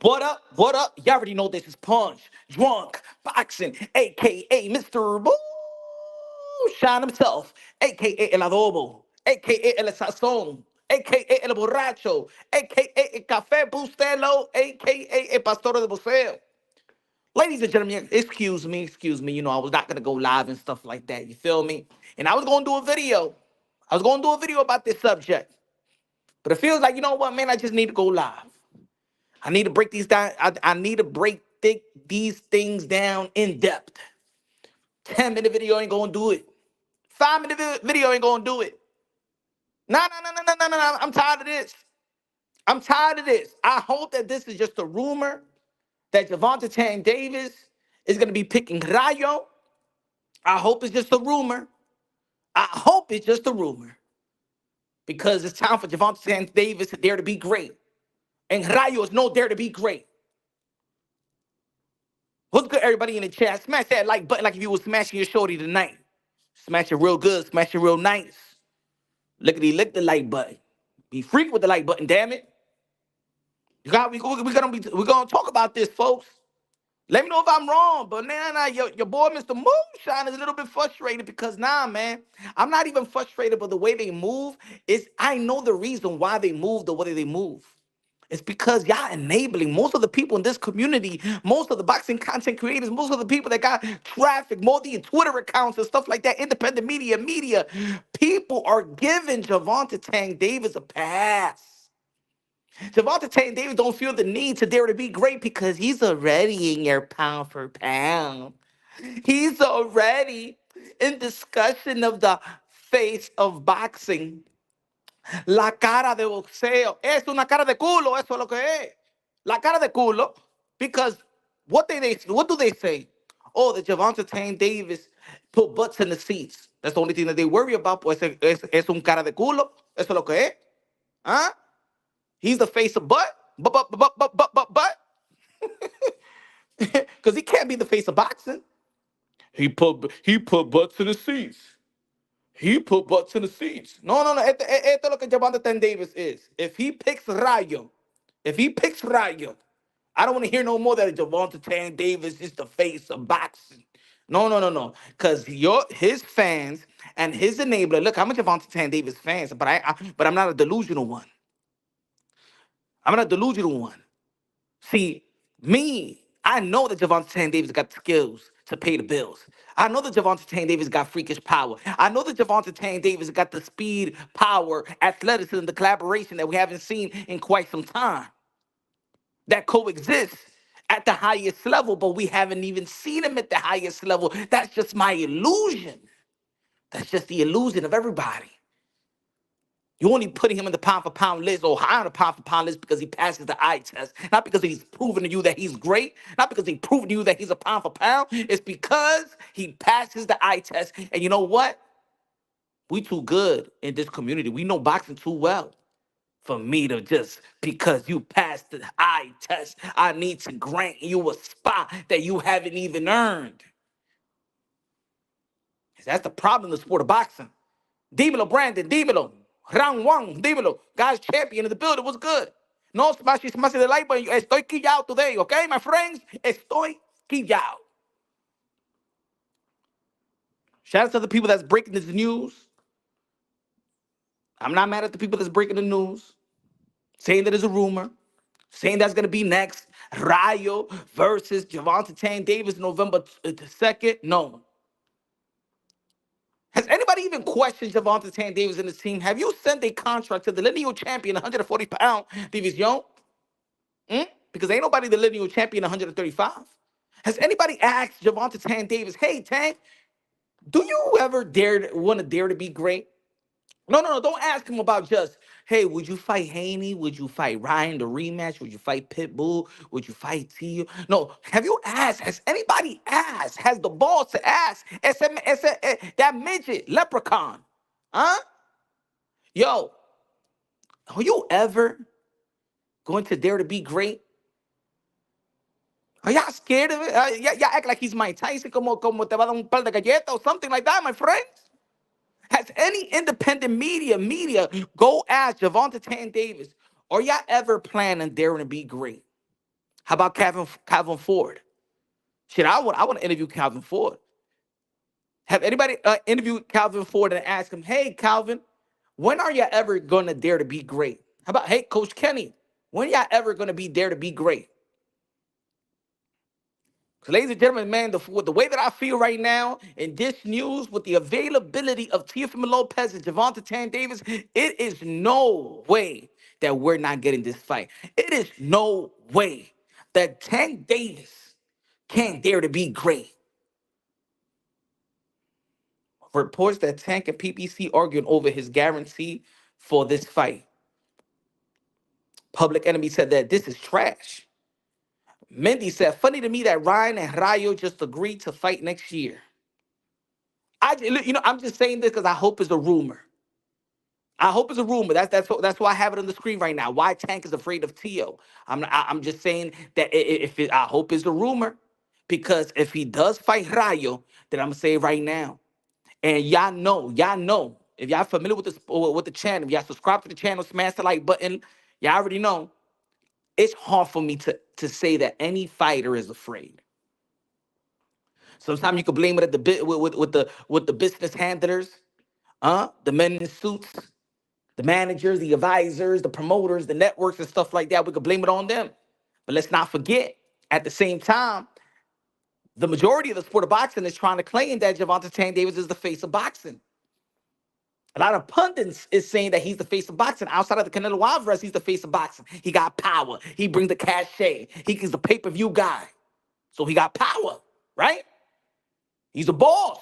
What up? What up? You already know this is Punch, Drunk, Boxing, aka Mr. Boo Shine himself, aka El Adobo, aka El Sazón, aka El Borracho, aka El Café Bustelo, aka El Pastor de Buceo. Ladies and gentlemen, excuse me. You know, I was not gonna go live and stuff like that. You feel me? And I was gonna do a video. I was gonna do a video about this subject. But it feels like, you know what, man, I just need to go live. I need to break these down. I need to these things down in depth. 10-minute video ain't gonna do it. 5-minute video ain't gonna do it. No, no, no, no, no, no, no, no. I'm tired of this. I'm tired of this. I hope that this is just a rumor that Javante Tank Davis is gonna be picking Rayo. I hope it's just a rumor. I hope it's just a rumor. Because it's time for Javante Tank Davis to dare to be great. And Rayo is no dare to be great. What's good, everybody in the chat? Smash that like button like if you was smashing your shorty tonight. Smash it real good. Smash it real nice. Lick the like button. Be freak with the like button, damn it. We're gonna talk about this, folks. Let me know if I'm wrong, but your boy Mr. Moonshine is a little bit frustrated because man, I'm not even frustrated by the way they move. I know the reason why they move the way they move. It's because y'all enabling most of the people in this community, most of the boxing content creators, most of the people that got traffic, multi Twitter accounts and stuff like that, independent media. People are giving Javante Tank Davis a pass. Javante Tank Davis don't feel the need to dare to be great because he's already in your pound for pound. He's already in discussion of the face of boxing. La cara de boxeo. Es una cara de culo, eso es lo que es. La cara de culo. Because what do they say? Oh, the Javante Tank Davis put butts in the seats. That's the only thing that they worry about. Pues es un cara de culo. Eso es lo que es. Huh? He's the face of butt. But. Because he can't be the face of boxing. He put butts in the seats. He put butts in the seats. No, no, no. Esto es lo que Javante Tank Davis is. If he picks Rayo, I don't want to hear no more that Javante Tank Davis is the face of boxing. No, no, no, no. Because his fans and his enabler. Look, I'm a Javante Tank Davis fans, but I'm not a delusional one. I'm not a delusional one. See, I know that Javante Tank Davis got the skills to pay the bills. I know that Javante Tank Davis got freakish power. I know that Javante Tank Davis got the speed, power, athleticism, the collaboration that we haven't seen in quite some time. That coexists at the highest level, but we haven't even seen him at the highest level. That's just my illusion. That's just the illusion of everybody. You're only putting him in the pound for pound list or high on the pound for pound list because he passes the eye test. Not because he's proven to you that he's great. Not because he's proven to you that he's a pound for pound. It's because he passes the eye test. And you know what? We too good in this community. We know boxing too well for me to just, because you passed the eye test, I need to grant you a spot that you haven't even earned. That's the problem in the sport of boxing. Dímelo, Brandon, dímelo. Round one, dímelo. Guys, champion in the building, what's good? No smash the like button. Estoy quillado today, okay, my friends? Estoy quillado. Shout out to the people that's breaking this news. I'm not mad at the people that's breaking the news, saying that it's a rumor, saying that's going to be next. Rayo versus Javante Tank Davis November 2nd. No. Has anybody even questioned Javante Tank Davis and his team? Have you sent a contract to the lineal champion 140-pound division? Because ain't nobody the lineal champion 135. Has anybody asked Javante Tank Davis, hey, Tank, do you ever want to dare to be great? No, no, no. Don't ask him about just, hey, would you fight Haney? Would you fight Ryan, the rematch? Would you fight Pitbull? Would you fight Tio? No. Have you asked? Has anybody asked? Has the balls to ask? That midget, leprechaun. Huh? Yo, are you ever going to dare to be great? Are y'all scared of it? Y'all act like he's Mike Tyson, como te va a dar un par de galletas or something like that, my friends? Has any independent media go ask Javante Tank Davis, are y'all ever planning daring to be great? How about Calvin Ford? Shit, I want to interview Calvin Ford. Have anybody interviewed Calvin Ford and asked him, hey, Calvin, when are you ever going to dare to be great? How about, hey, Coach Kenny, when y'all ever going to be dare to be great? Because, ladies and gentlemen, man, with the way that I feel right now in this news, with the availability of Teofimo Lopez and Gervonta Tan Davis, it is no way that we're not getting this fight. It is no way that Tank Davis can't dare to be great. Reports that Tank and PPC arguing over his guarantee for this fight. Public Enemy said that this is trash. Mendy said, funny to me that Ryan and Rayo just agreed to fight next year. I'm just saying this because I hope it's a rumor. I hope it's a rumor. That's why I have it on the screen right now. Why Tank is afraid of Tio. I'm just saying that I hope it's a rumor, because if he does fight Rayo, then I'm gonna say it right now. And y'all know, if y'all familiar with this with the channel, if y'all subscribe to the channel, smash the like button. Y'all already know. It's hard for me to say that any fighter is afraid. Sometimes you can blame it at the bit with the business handlers, the men in the suits, the managers, the advisors, the promoters, the networks, and stuff like that. We could blame it on them. But let's not forget, at the same time, the majority of the sport of boxing is trying to claim that Gervonta Tank Davis is the face of boxing. A lot of pundits is saying that he's the face of boxing. Outside of the Canelo Alvarez, he's the face of boxing. He got power. He brings the cachet. He's the pay-per-view guy. So he got power, right? He's a boss.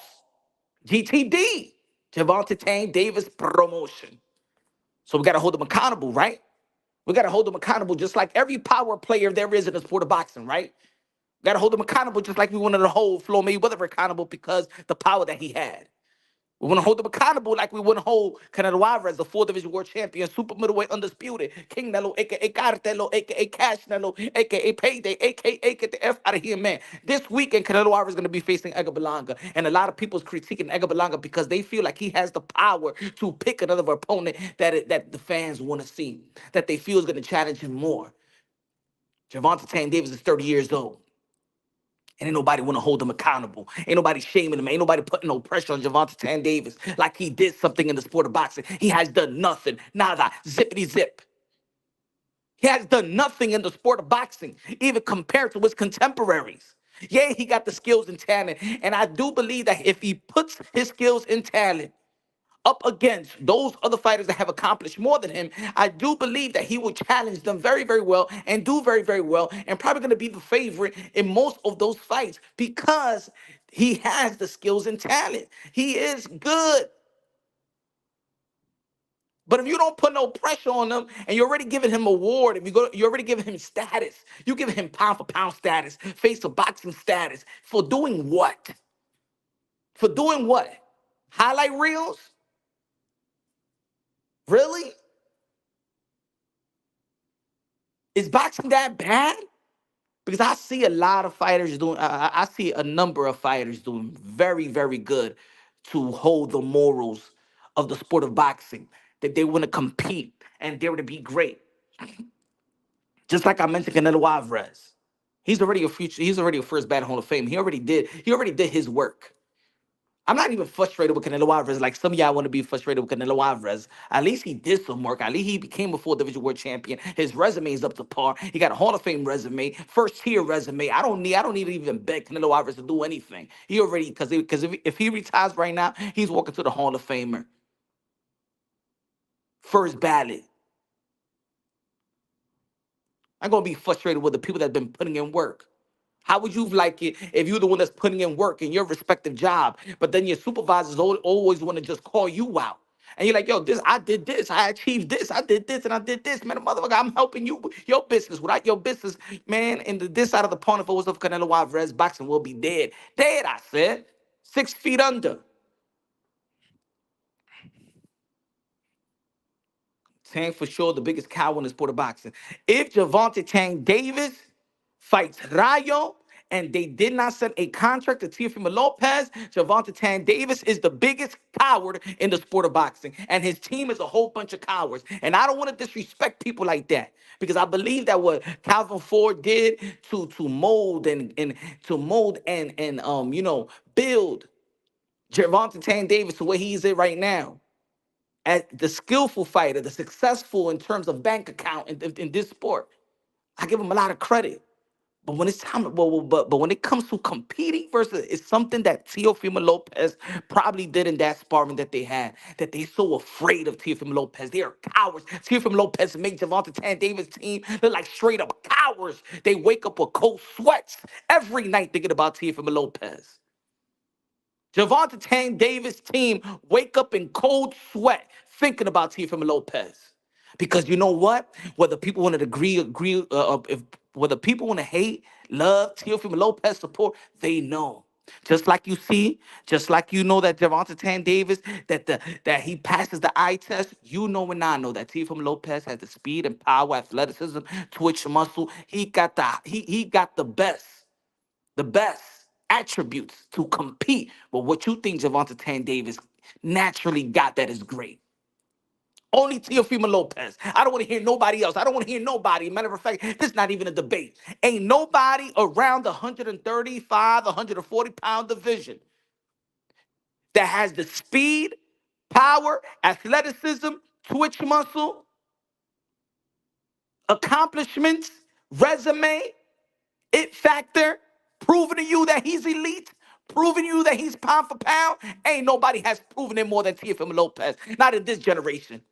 GTD, Gervonta Tank Davis Promotion. So we got to hold him accountable, right? We got to hold him accountable just like every power player there is in the sport of boxing, right? We got to hold him accountable just like we wanted to hold Floyd Mayweather accountable because the power that he had. We want to hold him accountable like we want to hold Canelo Alvarez, the 4th Division World Champion, super middleweight undisputed, King Nello, a.k.a. Cartelo, a.k.a. Cash Nello, a.k.a. Payday, a.k.a. Get the F out of here, man. This weekend, Canelo Alvarez is going to be facing Edgar Berlanga, and a lot of people's critiquing Edgar Berlanga because they feel like he has the power to pick another opponent that the fans want to see, that they feel is going to challenge him more. Gervonta Tank Davis is 30 years old. And ain't nobody want to hold him accountable. Ain't nobody shaming him. Ain't nobody putting no pressure on Gervonta Tan Davis like he did something in the sport of boxing. He has done nothing. Nada. Zippity zip. He has done nothing in the sport of boxing, even compared to his contemporaries. Yeah, he got the skills and talent. And I do believe that if he puts his skills and talent up against those other fighters that have accomplished more than him, I do believe that he will challenge them very, very well and do very, very well, and probably going to be the favorite in most of those fights because he has the skills and talent. He is good. But if you don't put no pressure on him and you're already giving him award, you're already giving him status. You giving him pound for pound status, face of boxing status. For doing what? For doing what? Highlight reels? Really? Is boxing that bad? Because I see a lot of fighters doing, I see a number of fighters doing very, very good to hold the morals of the sport of boxing, that they want to compete and dare to be great. Just like I mentioned Canelo Alvarez. He's already a first ballot Hall of Fame. He already did his work. I'm not even frustrated with Canelo Alvarez like some of y'all want to be frustrated with Canelo Alvarez. At least he did some work. At least he became a 4th Division World Champion. His resume is up to par. He got a Hall of Fame resume, first tier resume. I don't need to even beg Canelo Alvarez to do anything. He already, because if he retires right now, he's walking to the Hall of Famer. First ballot. I'm gonna be frustrated with the people that have been putting in work. How would you like it if you're the one that's putting in work in your respective job, but then your supervisors always want to just call you out? And you're like, yo, I did this, I achieved this, I did this, and I did this. Man, motherfucker, I'm helping you with your business. Without your business, man, in this side of the pond, if it was of Canelo Alvarez, boxing will be dead. Dead, I said. 6 feet under. Tank for sure the biggest cow in the sport of boxing. If Gervonta Tank Davis fights Rayo and they did not send a contract to Teofimo Lopez, Gervonta Tan Davis is the biggest coward in the sport of boxing. And his team is a whole bunch of cowards. And I don't want to disrespect people like that because I believe that what Calvin Ford did to mold and to mold and build Gervonta Tan Davis to where he is at right now, as the skillful fighter, the successful in terms of bank account in this sport. I give him a lot of credit. But when it's time, but when it comes to competing versus, it's something that Teofimo Lopez probably did in that sparring that they had. That they so afraid of Teofimo Lopez. They are cowards. Teofimo Lopez made Gervonta Tan Davis' team look like straight up cowards. They wake up with cold sweats every night thinking about Teofimo Lopez. Gervonta Tan Davis' team wake up in cold sweat thinking about Teofimo Lopez. Because you know what? Whether people want to agree, if whether people want to hate, love Teofimo Lopez, support, they know. Just like you see, just like you know that Gervonta Tan Davis, that he passes the eye test, you know and I know that Teofimo Lopez has the speed and power, athleticism, twitch muscle. He got the best attributes to compete with what you think Gervonta Tan Davis naturally got that is great. Only Teofimo Lopez. I don't want to hear nobody else. I don't want to hear nobody. Matter of fact, this is not even a debate. Ain't nobody around the 135, 140-pound division that has the speed, power, athleticism, twitch muscle, accomplishments, resume, it factor, proving to you that he's elite, proving you that he's pound for pound. Ain't nobody has proven it more than Teofimo Lopez. Not in this generation.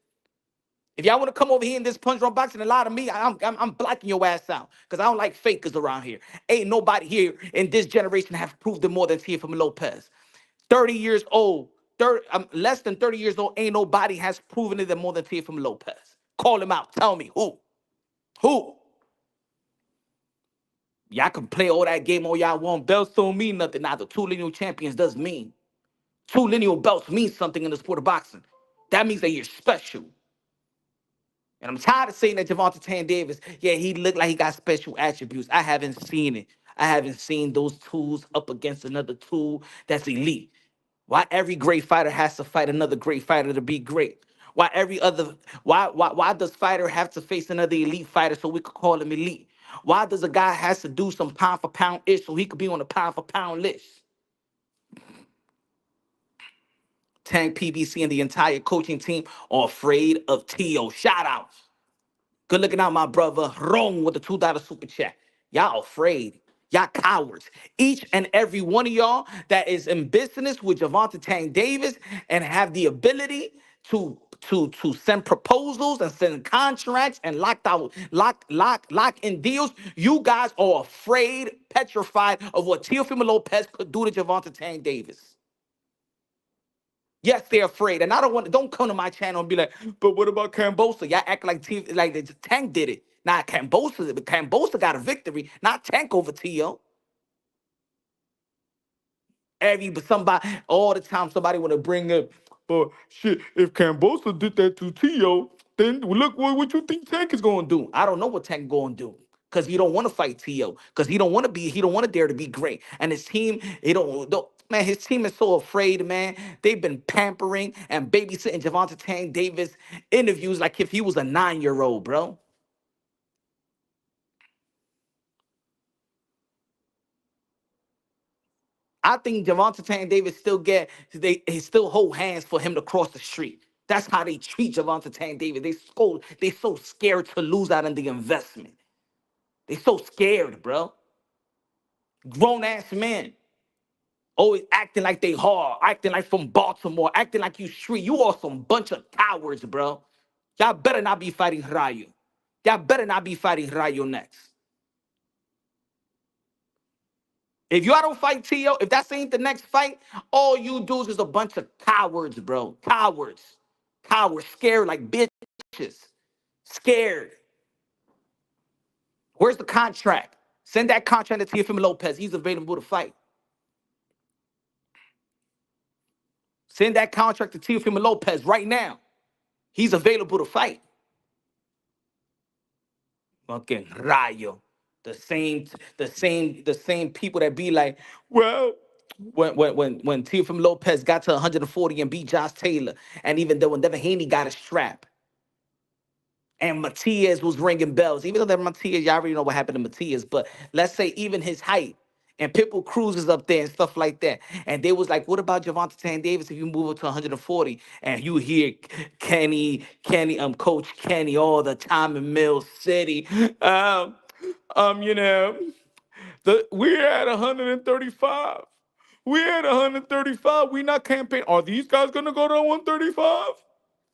If y'all want to come over here in this punch drunk boxing and lie to me, I'm blacking your ass out because I don't like fakers around here. Ain't nobody here in this generation have proved it more than Teofimo Lopez. 30 years old, less than 30 years old, ain't nobody has proven it more than Teofimo Lopez. Call him out. Tell me who. Who? Y'all can play all that game all y'all want. Belts don't mean nothing. Now, the two lineal champions does mean. Two lineal belts mean something in the sport of boxing. That means that you're special. And I'm tired of saying that Gervonta Tan Davis, yeah, he looked like he got special attributes. I haven't seen it. I haven't seen those tools up against another tool that's elite. Why every great fighter has to fight another great fighter to be great? Why every other why does fighter have to face another elite fighter so we could call him elite? Why does a guy has to do some pound for pound ish so he could be on the pound for pound list? Tank PBC and the entire coaching team are afraid of Tio. Shout outs. Good looking out, my brother. Wrong with the $2 super chat. Y'all afraid. Y'all cowards. Each and every one of y'all that is in business with Gervonta Tank Davis and have the ability to send proposals and send contracts and lock in deals. You guys are afraid, petrified of what Teofimo Lopez could do to Gervonta Tank Davis. Yes, they're afraid. And I don't come to my channel and be like, but what about Cambosa? Y'all act like the Tank did it. Nah, Cambosa got a victory, not Tank over Tio. But somebody all the time somebody want to bring up, but shit, if Cambosa did that to Tio, then look what you think Tank is gonna do. I don't know what Tank gonna do. Cause he don't want to fight Tio. Cause he don't want to dare to be great. And his team, don't man, his team is so afraid, man. They've been pampering and babysitting Gervonta Tank Davis interviews like if he was a 9-year-old, bro. I think Gervonta Tank Davis he still hold hands for him to cross the street. That's how they treat Gervonta Tank Davis. They so scared to lose out on the investment. They so scared, bro. Grown ass men. Always acting like they hard, acting like from Baltimore, acting like you street. You are some bunch of cowards, bro. Y'all better not be fighting Rayo. Y'all better not be fighting Rayo next. If y'all don't fight Tio, if that ain't the next fight, all you dudes is a bunch of cowards, bro. Cowards. Cowards. Scared like bitches. Scared. Where's the contract? Send that contract to Teofimo Lopez. He's available to fight. Send that contract to Teofimo Lopez right now. He's available to fight. Fucking Rayo. The same people that be like, well, when Teofimo Lopez got to 140 and beat Josh Taylor, and even though when Devin Haney got a strap, and Matias was ringing bells, even though that Matias, y'all already know what happened to Matias, but let's say even his height. And Pitbull Cruz is up there and stuff like that. And they was like, what about Javante Tank Davis if you move up to 140? And you hear Coach Kenny all the time in Mill City. Um, you know, we're at 135. We're at 135. We not campaign. Are these guys gonna go to 135?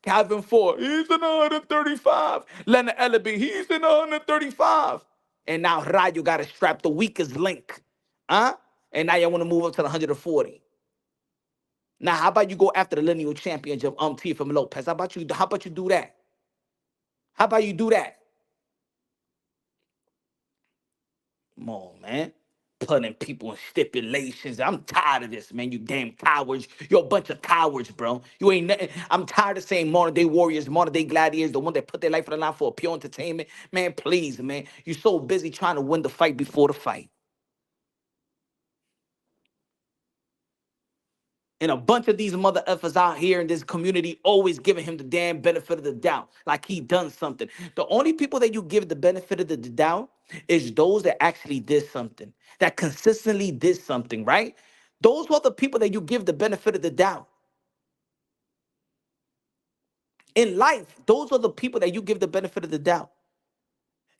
Calvin Ford, he's in 135. Leonard Ellaby, he's in 135. And now Rayo got to strap the weakest link. Huh? And now you want to move up to the 140. Now, how about you go after the lineal championship, Teofimo Lopez? How about you do that? How about you do that? Come on, man. Putting people in stipulations. I'm tired of this, man. You damn cowards. You're a bunch of cowards, bro. You ain't nothing. I'm tired of saying modern day warriors, modern day gladiators, the one that put their life on the line for pure entertainment. Man, please, man. You're so busy trying to win the fight before the fight. And a bunch of these mother effers out here in this community always giving him the damn benefit of the doubt, like he done something. The only people that you give the benefit of the doubt is those that actually did something, that consistently did something, right? Those are the people that you give the benefit of the doubt. In life, those are the people that you give the benefit of the doubt.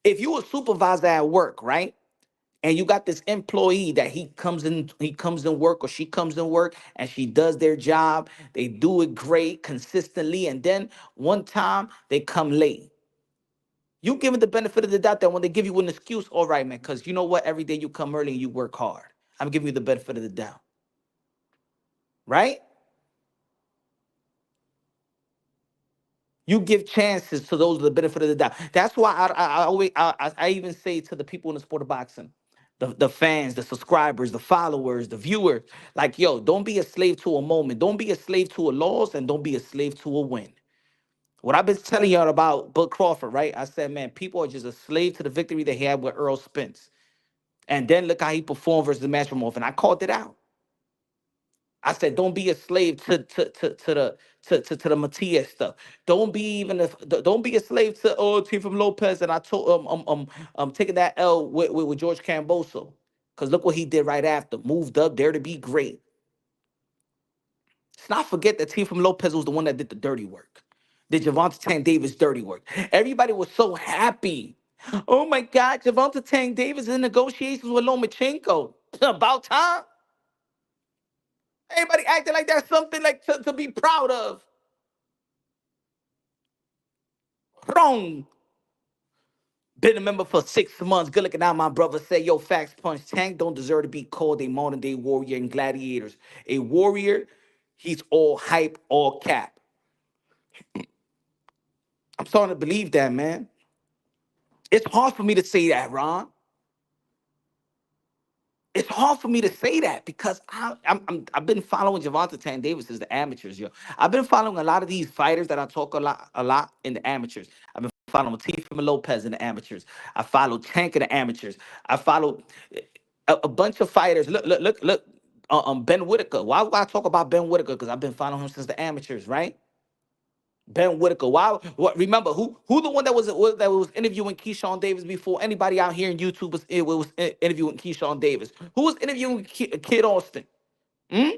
If you a supervisor at work, right? And you got this employee that he comes in work or she comes in work and she does their job, they do it great consistently, and then one time they come late. You give it the benefit of the doubt that when they give you an excuse, all right, man, because you know what, every day you come early and you work hard. I'm giving you the benefit of the doubt, right? You give chances to those with the benefit of the doubt. That's why I even say to the people in the sport of boxing, the fans, the subscribers, the followers, the viewers, like, yo, don't be a slave to a moment. Don't be a slave to a loss, and don't be a slave to a win. What I've been telling y'all about Bud Crawford, right? I said, man, people are just a slave to the victory they had with Earl Spence. And then look how he performed versus the Matchroom, and I called it out. I said, don't be a slave to the Matias stuff. Don't be even if don't be a slave to Teofimo Lopez. And I told taking that L with George Camboso. Because look what he did right after. Moved up there to be great. Let's not forget that Teofimo Lopez was the one that did the dirty work. Did Javante Tank Davis dirty work. Everybody was so happy. Oh my God, Javante Tank Davis in negotiations with Lomachenko. About time. Everybody acting like that's something like to be proud of. Wrong. Been a member for 6 months. Good looking out, my brother. Say, yo, facts punch. Tank don't deserve to be called a modern day warrior in gladiators. A warrior, he's all hype, all cap. I'm starting to believe that, man. It's hard for me to say that, Ron. It's hard for me to say that because I've been following Javante Tank Davis as the amateurs, yo. I've been following a lot of these fighters that I talk a lot in the amateurs. I've been following Teofimo Lopez in the amateurs. I follow Tank in the amateurs. I follow a bunch of fighters. Look. Ben Whitaker. Why would I talk about Ben Whitaker? Because I've been following him since the amateurs, right? Ben Whitaker. Why? What? Remember who the one that was interviewing Keyshawn Davis before anybody out here in YouTube was interviewing Keyshawn Davis? Who was interviewing Kid Austin? Hmm?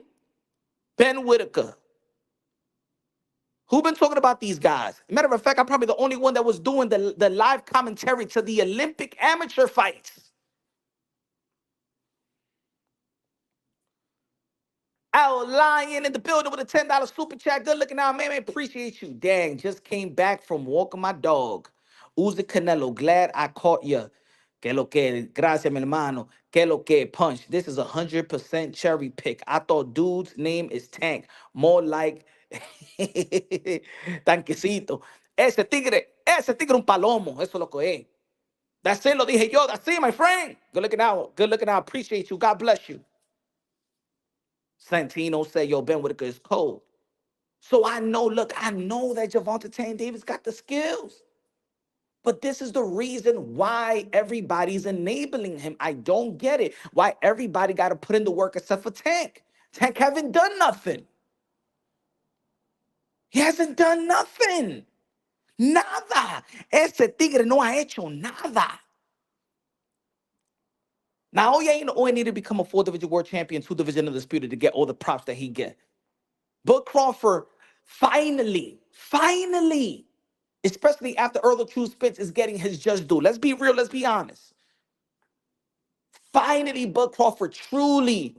Ben Whitaker. Who been talking about these guys? Matter of fact, I'm probably the only one that was doing the live commentary to the Olympic amateur fights. Our Lion in the building with a $10 super chat. Good looking out, man. Appreciate you. Dang, just came back from walking my dog. Uzi Canelo, glad I caught you. Que lo que, gracias, mi hermano. Que lo que, punch. This is 100% cherry pick. I thought dude's name is Tank. More like Tanquecito. Ese tigre un palomo. Eso es lo que es. That's it, lo dije yo. That's it, my friend. Good looking out. Good looking out. Appreciate you. God bless you. Santino said, yo, Ben Whitaker is cold. So I know, look, I know that Javante Tank Davis got the skills. But this is the reason why everybody's enabling him. I don't get it. Why everybody got to put in the work except for Tank. Tank haven't done nothing. He hasn't done nothing. Nada. Ese tigre no ha hecho nada. Now, oh yeah, you know, oh, I need to become a 4 division world champion, 2 division undisputed to get all the props that he get. But Crawford, finally, especially after Earl of True Spence is getting his just due. Let's be real, let's be honest. Finally, Bud Crawford truly,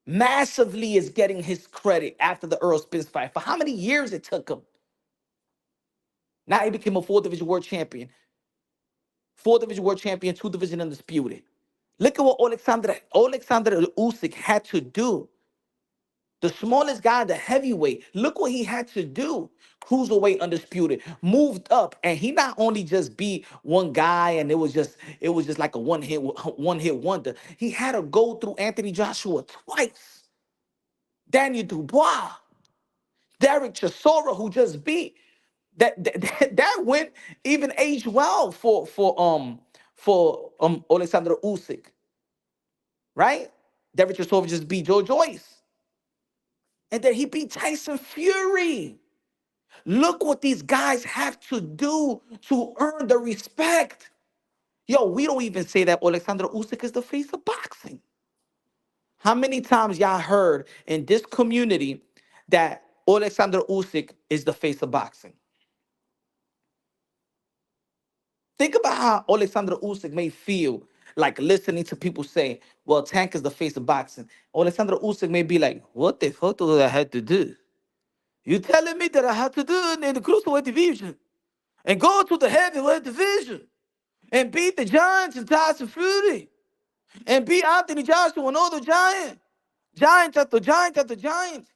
massively is getting his credit after the Earl Spence fight. For how many years it took him? Now he became a 4 division world champion. 4 division world champion, 2 division undisputed. Look at what Alexander Usyk had to do. The smallest guy, the heavyweight. Look what he had to do. Cruiserweight undisputed, moved up, and he not only just beat one guy, and it was just like a one hit wonder. He had to go through Anthony Joshua twice, Daniel Dubois, Derek Chisora, who just beat that went even aged well for Alexander Usyk, right? Derek Chisora just beat Joe Joyce, and then he beat Tyson Fury. Look what these guys have to do to earn the respect. Yo, we don't even say that Alexander Usyk is the face of boxing. How many times y'all heard in this community that Alexander Usyk is the face of boxing? Think about how Alexander Usyk may feel like listening to people say, well, Tank is the face of boxing. Alexander Usyk may be like, what the fuck do I have to do? You telling me that I have to do it in the cruiserweight division and go to the heavyweight division and beat the Giants and Tyson Fury and beat Anthony Joshua and all the giants after giant after giant.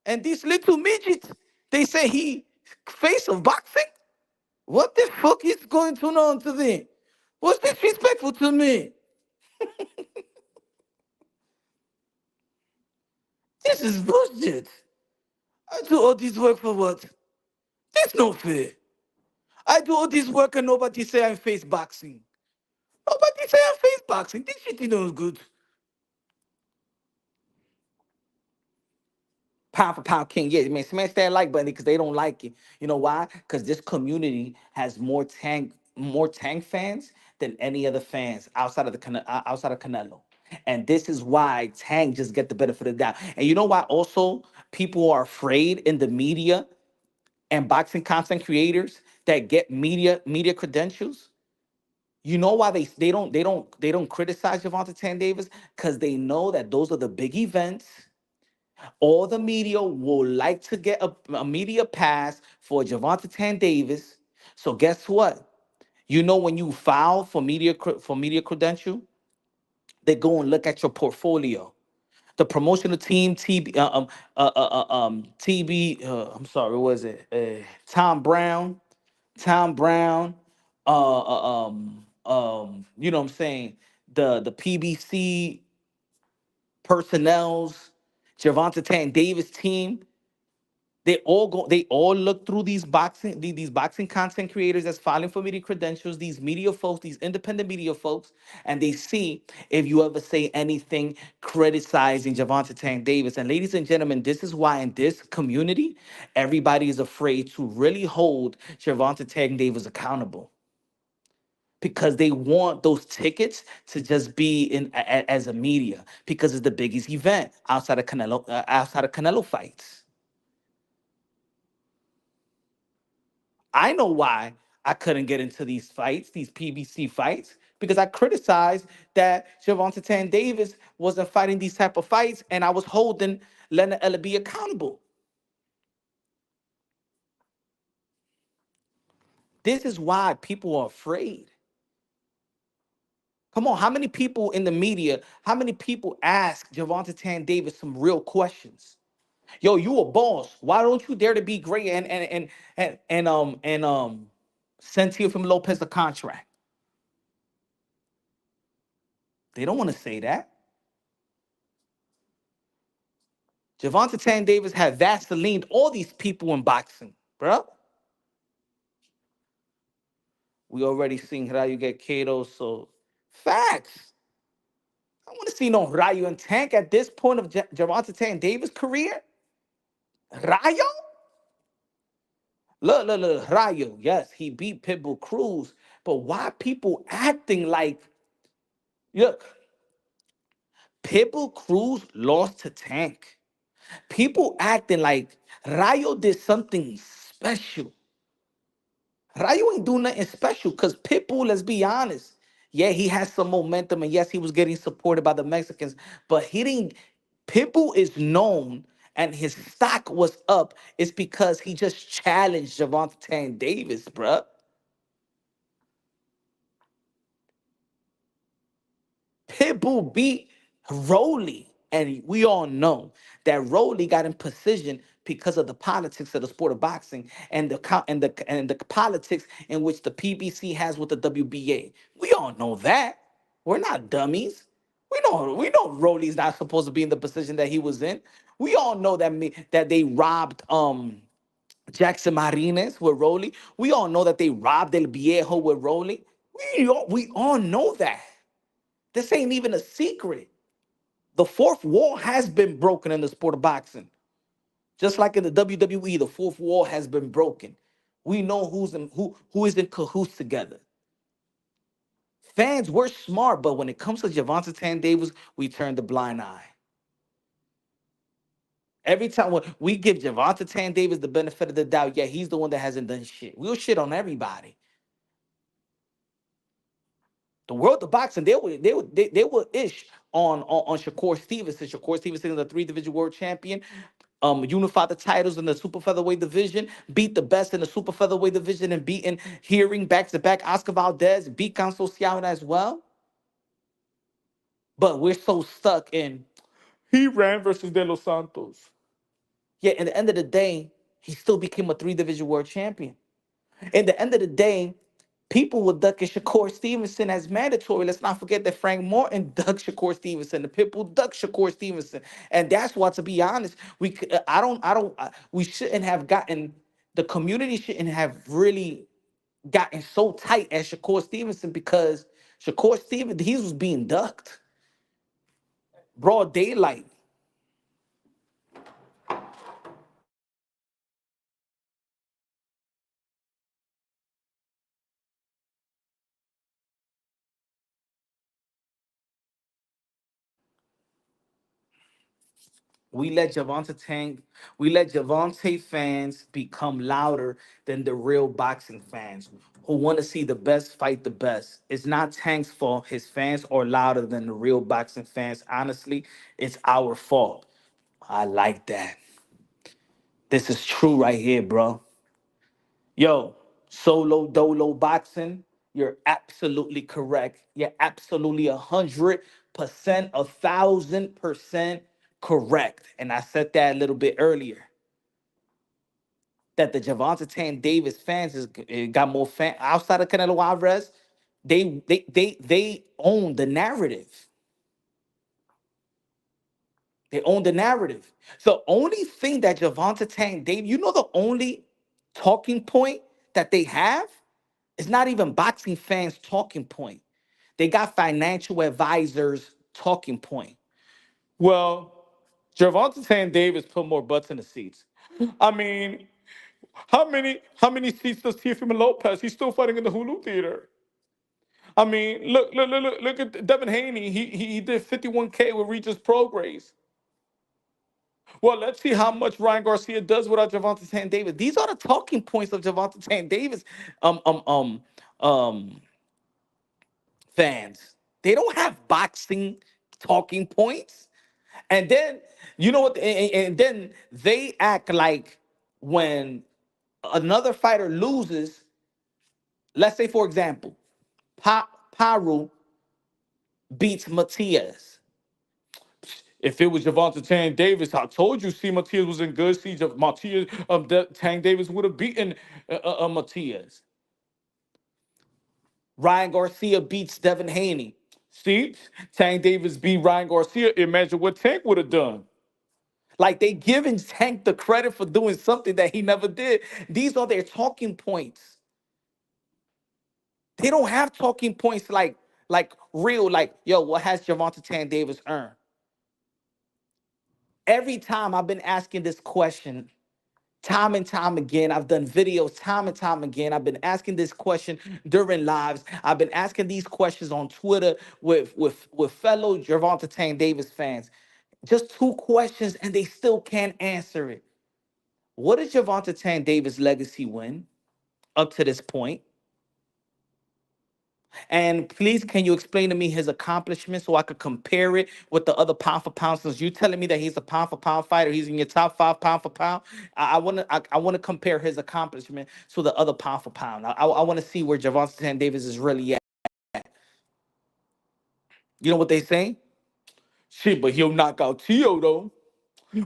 And these little midgets, they say he face of boxing? What the fuck is going on to them? What's disrespectful to me? This is bullshit. I do all this work for what? That's no fair. I do all this work and nobody say I'm face boxing. Nobody say I'm face boxing. This shit is no good. Pound for pound king. Yeah, man, smash that like button because they don't like it. You know why? Because this community has more tank fans than any other fans outside of outside of Canelo. And this is why Tank just get the benefit of the doubt. And you know why also people are afraid in the media and boxing content creators that get media credentials? You know why they don't criticize Javante Tan Davis? Because they know that those are the big events. All the media will like to get a media pass for Javante Tan Davis. So guess what? You know when you file for media credential, they go and look at your portfolio. The promotional team, TB. I'm sorry, what was it? Tom Brown, Tom Brown. You know what I'm saying? The PBC personnel's Javante Tan Davis team. They all look through these boxing content creators that's filing for media credentials, these media folks, these independent media folks, and they see if you ever say anything criticizing Javante Tank Davis. And ladies and gentlemen, this is why in this community, everybody is afraid to really hold Javante Tank Davis accountable. Because they want those tickets to just be as a media because it's the biggest event outside of Canelo fights. I know why I couldn't get into these fights, these PBC fights, because I criticized that Javante Tan Davis wasn't fighting these type of fights, and I was holding Leonard Ellaby accountable. This is why people are afraid. Come on, how many people in the media, how many people ask Javante Tan Davis some real questions? Yo, you a boss. Why don't you dare to be great and send Teofimo Lopez a contract? They don't want to say that. Javante Tan Davis had Vaseline all these people in boxing, bro. We already seen Rayo get KO, so facts. I want to see no Rayo and Tank at this point of Gervonta Tank Davis' career. Rayo? Look, Rayo. Yes, he beat Pitbull Cruz, but why people acting like, look, Pitbull Cruz lost to Tank. People acting like Rayo did something special. Rayo ain't do nothing special because Pitbull, let's be honest. Yeah, he has some momentum, and yes, he was getting supported by the Mexicans, but he didn't. Pitbull is known and his stock was up. It's because he just challenged Javante Tank Davis, bruh. Pitbull beat Rolly, and we all know that Rolly got in position because of the politics of the sport of boxing and the politics in which the PBC has with the WBA. We all know that. We're not dummies. We know Rolly's not supposed to be in the position that he was in. We all know that they robbed Jackson Martinez with Rolly. We all know that they robbed El Viejo with Rolly. We all know that. This ain't even a secret. The fourth wall has been broken in the sport of boxing. Just like in the WWE, the fourth wall has been broken. We know who is in cahoots together. Fans, we're smart, but when it comes to Javante Tan Davis, we turn the blind eye. Every time when we give Javante Tan Davis the benefit of the doubt, yeah, he's the one that hasn't done shit. We'll shit on everybody. The world of boxing, they were ish on Shakur Stevenson. Shakur Stevenson is a three-division world champion. Unified the titles in the super featherweight division, beat the best in the super featherweight division, and beaten Hearing back to back Oscar Valdez, beat Consociado as well. But we're so stuck in he ran versus De Los Santos. Yeah, at the end of the day, he still became a three-division world champion. At the end of the day, people were ducking Shakur Stevenson as mandatory. Let's not forget that Frank Morton ducked Shakur Stevenson. The people ducked Shakur Stevenson, and that's why, to be honest, we shouldn't have gotten the community shouldn't have really gotten so tight as Shakur Stevenson because Shakur Stevenson he was being ducked, broad daylight. We let Javante Tank, we let Javante fans become louder than the real boxing fans who want to see the best fight the best. It's not Tank's fault. His fans are louder than the real boxing fans. Honestly, it's our fault. I like that. This is true right here, bro. Yo, solo dolo boxing, you're absolutely correct. You're absolutely 100%, 1,000% correct. And I said that a little bit earlier. That the Javante Tan Davis fans got more fans outside of Canelo Alvarez. They own the narrative. They own the narrative. The only thing that Javante Tank Davis, the only talking point that they have is not even boxing fans' talking point. They got financial advisors' talking point. Well, Javante Tank Davis put more butts in the seats. I mean, how many seats does Teofimo Lopez? He's still fighting in the Hulu Theater. I mean, look at Devin Haney. He did 51K with Regis Prograis. Well, let's see how much Ryan Garcia does without Javante Tan Davis. These are the talking points of Javante Tan Davis um, um, um, um, fans. They don't have boxing talking points. And then, you know what? And then they act like when another fighter loses, let's say, for example, Paru beats Matias. If it was Javante Tang Davis, I told you, see, Matias was in good. See, Matias, Tang Davis would have beaten Matias. Ryan Garcia beats Devin Haney. See, Tank Davis beat Ryan Garcia. Imagine what Tank would have done. Like they giving Tank the credit for doing something that he never did. These are their talking points. They don't have talking points like real, like, yo, what has Gervonta Tan Davis earned? Every time I've been asking this question, time and time again. I've done videos time and time again. I've been asking this question during lives. I've been asking these questions on Twitter with fellow Gervonta Tan Davis fans. Just two questions, and they still can't answer it. What is Gervonta Tan Davis' legacy win up to this point? And please, can you explain to me his accomplishments so I could compare it with the other pound for pound? Since you telling me that he's a pound for pound fighter, he's in your top five pound for pound. I want to compare his accomplishment to the other pound for pound. I want to see where Gervonta Tan Davis is really at. You know what they say? Shit, but he'll knock out Tio though.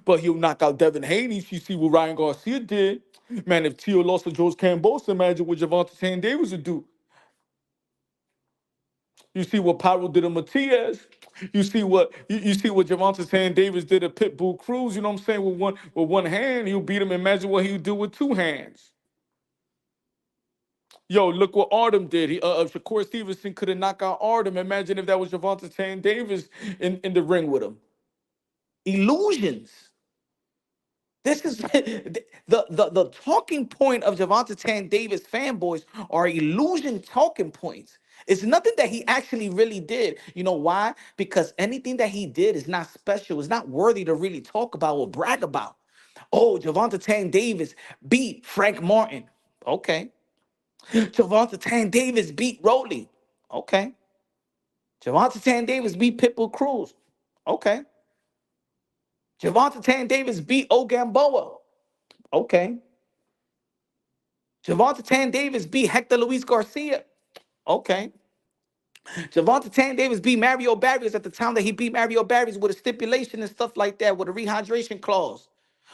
But he'll knock out Devin Haney. You see what Ryan Garcia did. Man, if Tio lost to George Kambosos, imagine what Gervonta Tan Davis would do. You see what Pyro did to Matias. You see what Gervonta Tan Davis did to Pitbull Cruz. You know what I'm saying? With one hand, he'll beat him. Imagine what he'll do with two hands. Yo, look what Artem did. Shakur Stevenson could have knocked out Artem. Imagine if that was Gervonta Tan Davis in the ring with him. Illusions. This is the talking point of Gervonta Tan Davis fanboys are illusion talking points. It's nothing that he actually really did. You know why? Because anything that he did is not special. It's not worthy to really talk about or brag about. Oh, Gervonta Tan Davis beat Frank Martin. Okay. Gervonta Tan Davis beat Rolly. Okay. Gervonta Tan Davis beat Pitbull Cruz. Okay. Gervonta Tan Davis beat Ogamboa. Okay. Gervonta Tan Davis beat Hector Luis Garcia. Okay. Gervonta Tan Davis beat Mario Barrios at the time that he beat Mario Barrios with a stipulation and stuff like that, with a rehydration clause.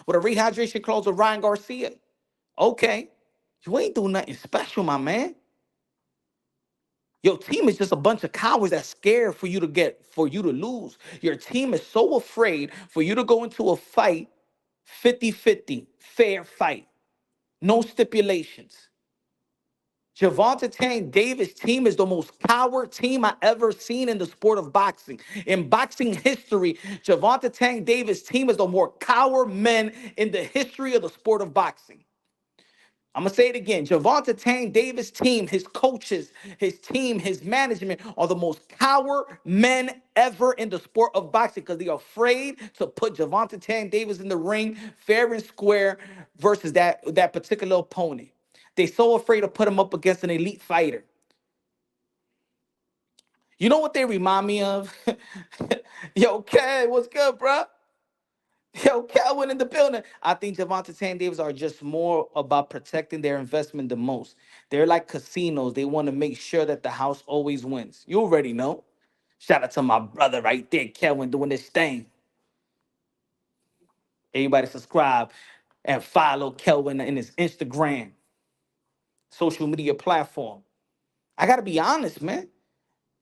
With a rehydration clause with Ryan Garcia. Okay. You ain't doing nothing special, my man. Your team is just a bunch of cowards that's scared for you to lose. Your team is so afraid for you to go into a fight 50-50, fair fight. No stipulations. Gervonta Tank Davis' team is the most coward team I ever seen in the sport of boxing. In boxing history, Gervonta Tank Davis' team is the more coward men in the history of the sport of boxing. I'm gonna say it again. Gervonta Tank Davis' team, his coaches, his team, his management are the most coward men ever in the sport of boxing because they're afraid to put Gervonta Tank Davis in the ring fair and square versus that particular opponent. They so afraid to put him up against an elite fighter. You know what they remind me of? Yo, Ken, what's good, bro? Yo, Calvin in the building. I think Gervonta Tan Davis are just more about protecting their investment the most. They're like casinos. They want to make sure that the house always wins. You already know. Shout out to my brother right there, Kelvin, doing this thing. Everybody subscribe and follow Kelvin in his Instagram, social media platform. I gotta be honest, man.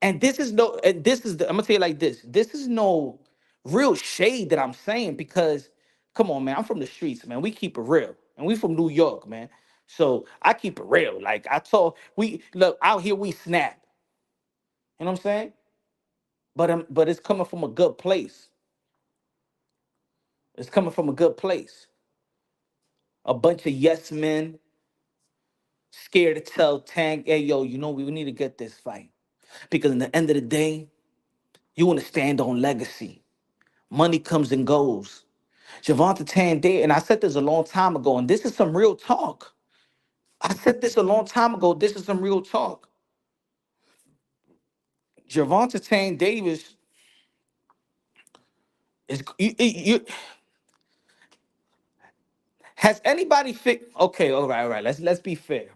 And this is no, and this is the, I'm gonna tell you like this. This is no real shade that I'm saying because, come on, man, I'm from the streets, man. We keep it real, and we from New York, man. So I keep it real. Like I told, we look out here, we snap. You know what I'm saying? But it's coming from a good place. It's coming from a good place. A bunch of yes men scared to tell Tank, hey, yo, you know we need to get this fight because in the end of the day, you want to stand on legacy. Money comes and goes. Gervonta Tan Day, and I said this a long time ago, and this is some real talk. I said this a long time ago. This is some real talk. Gervonta Tan Davis is has anybody okay, all right, all right. Let's be fair.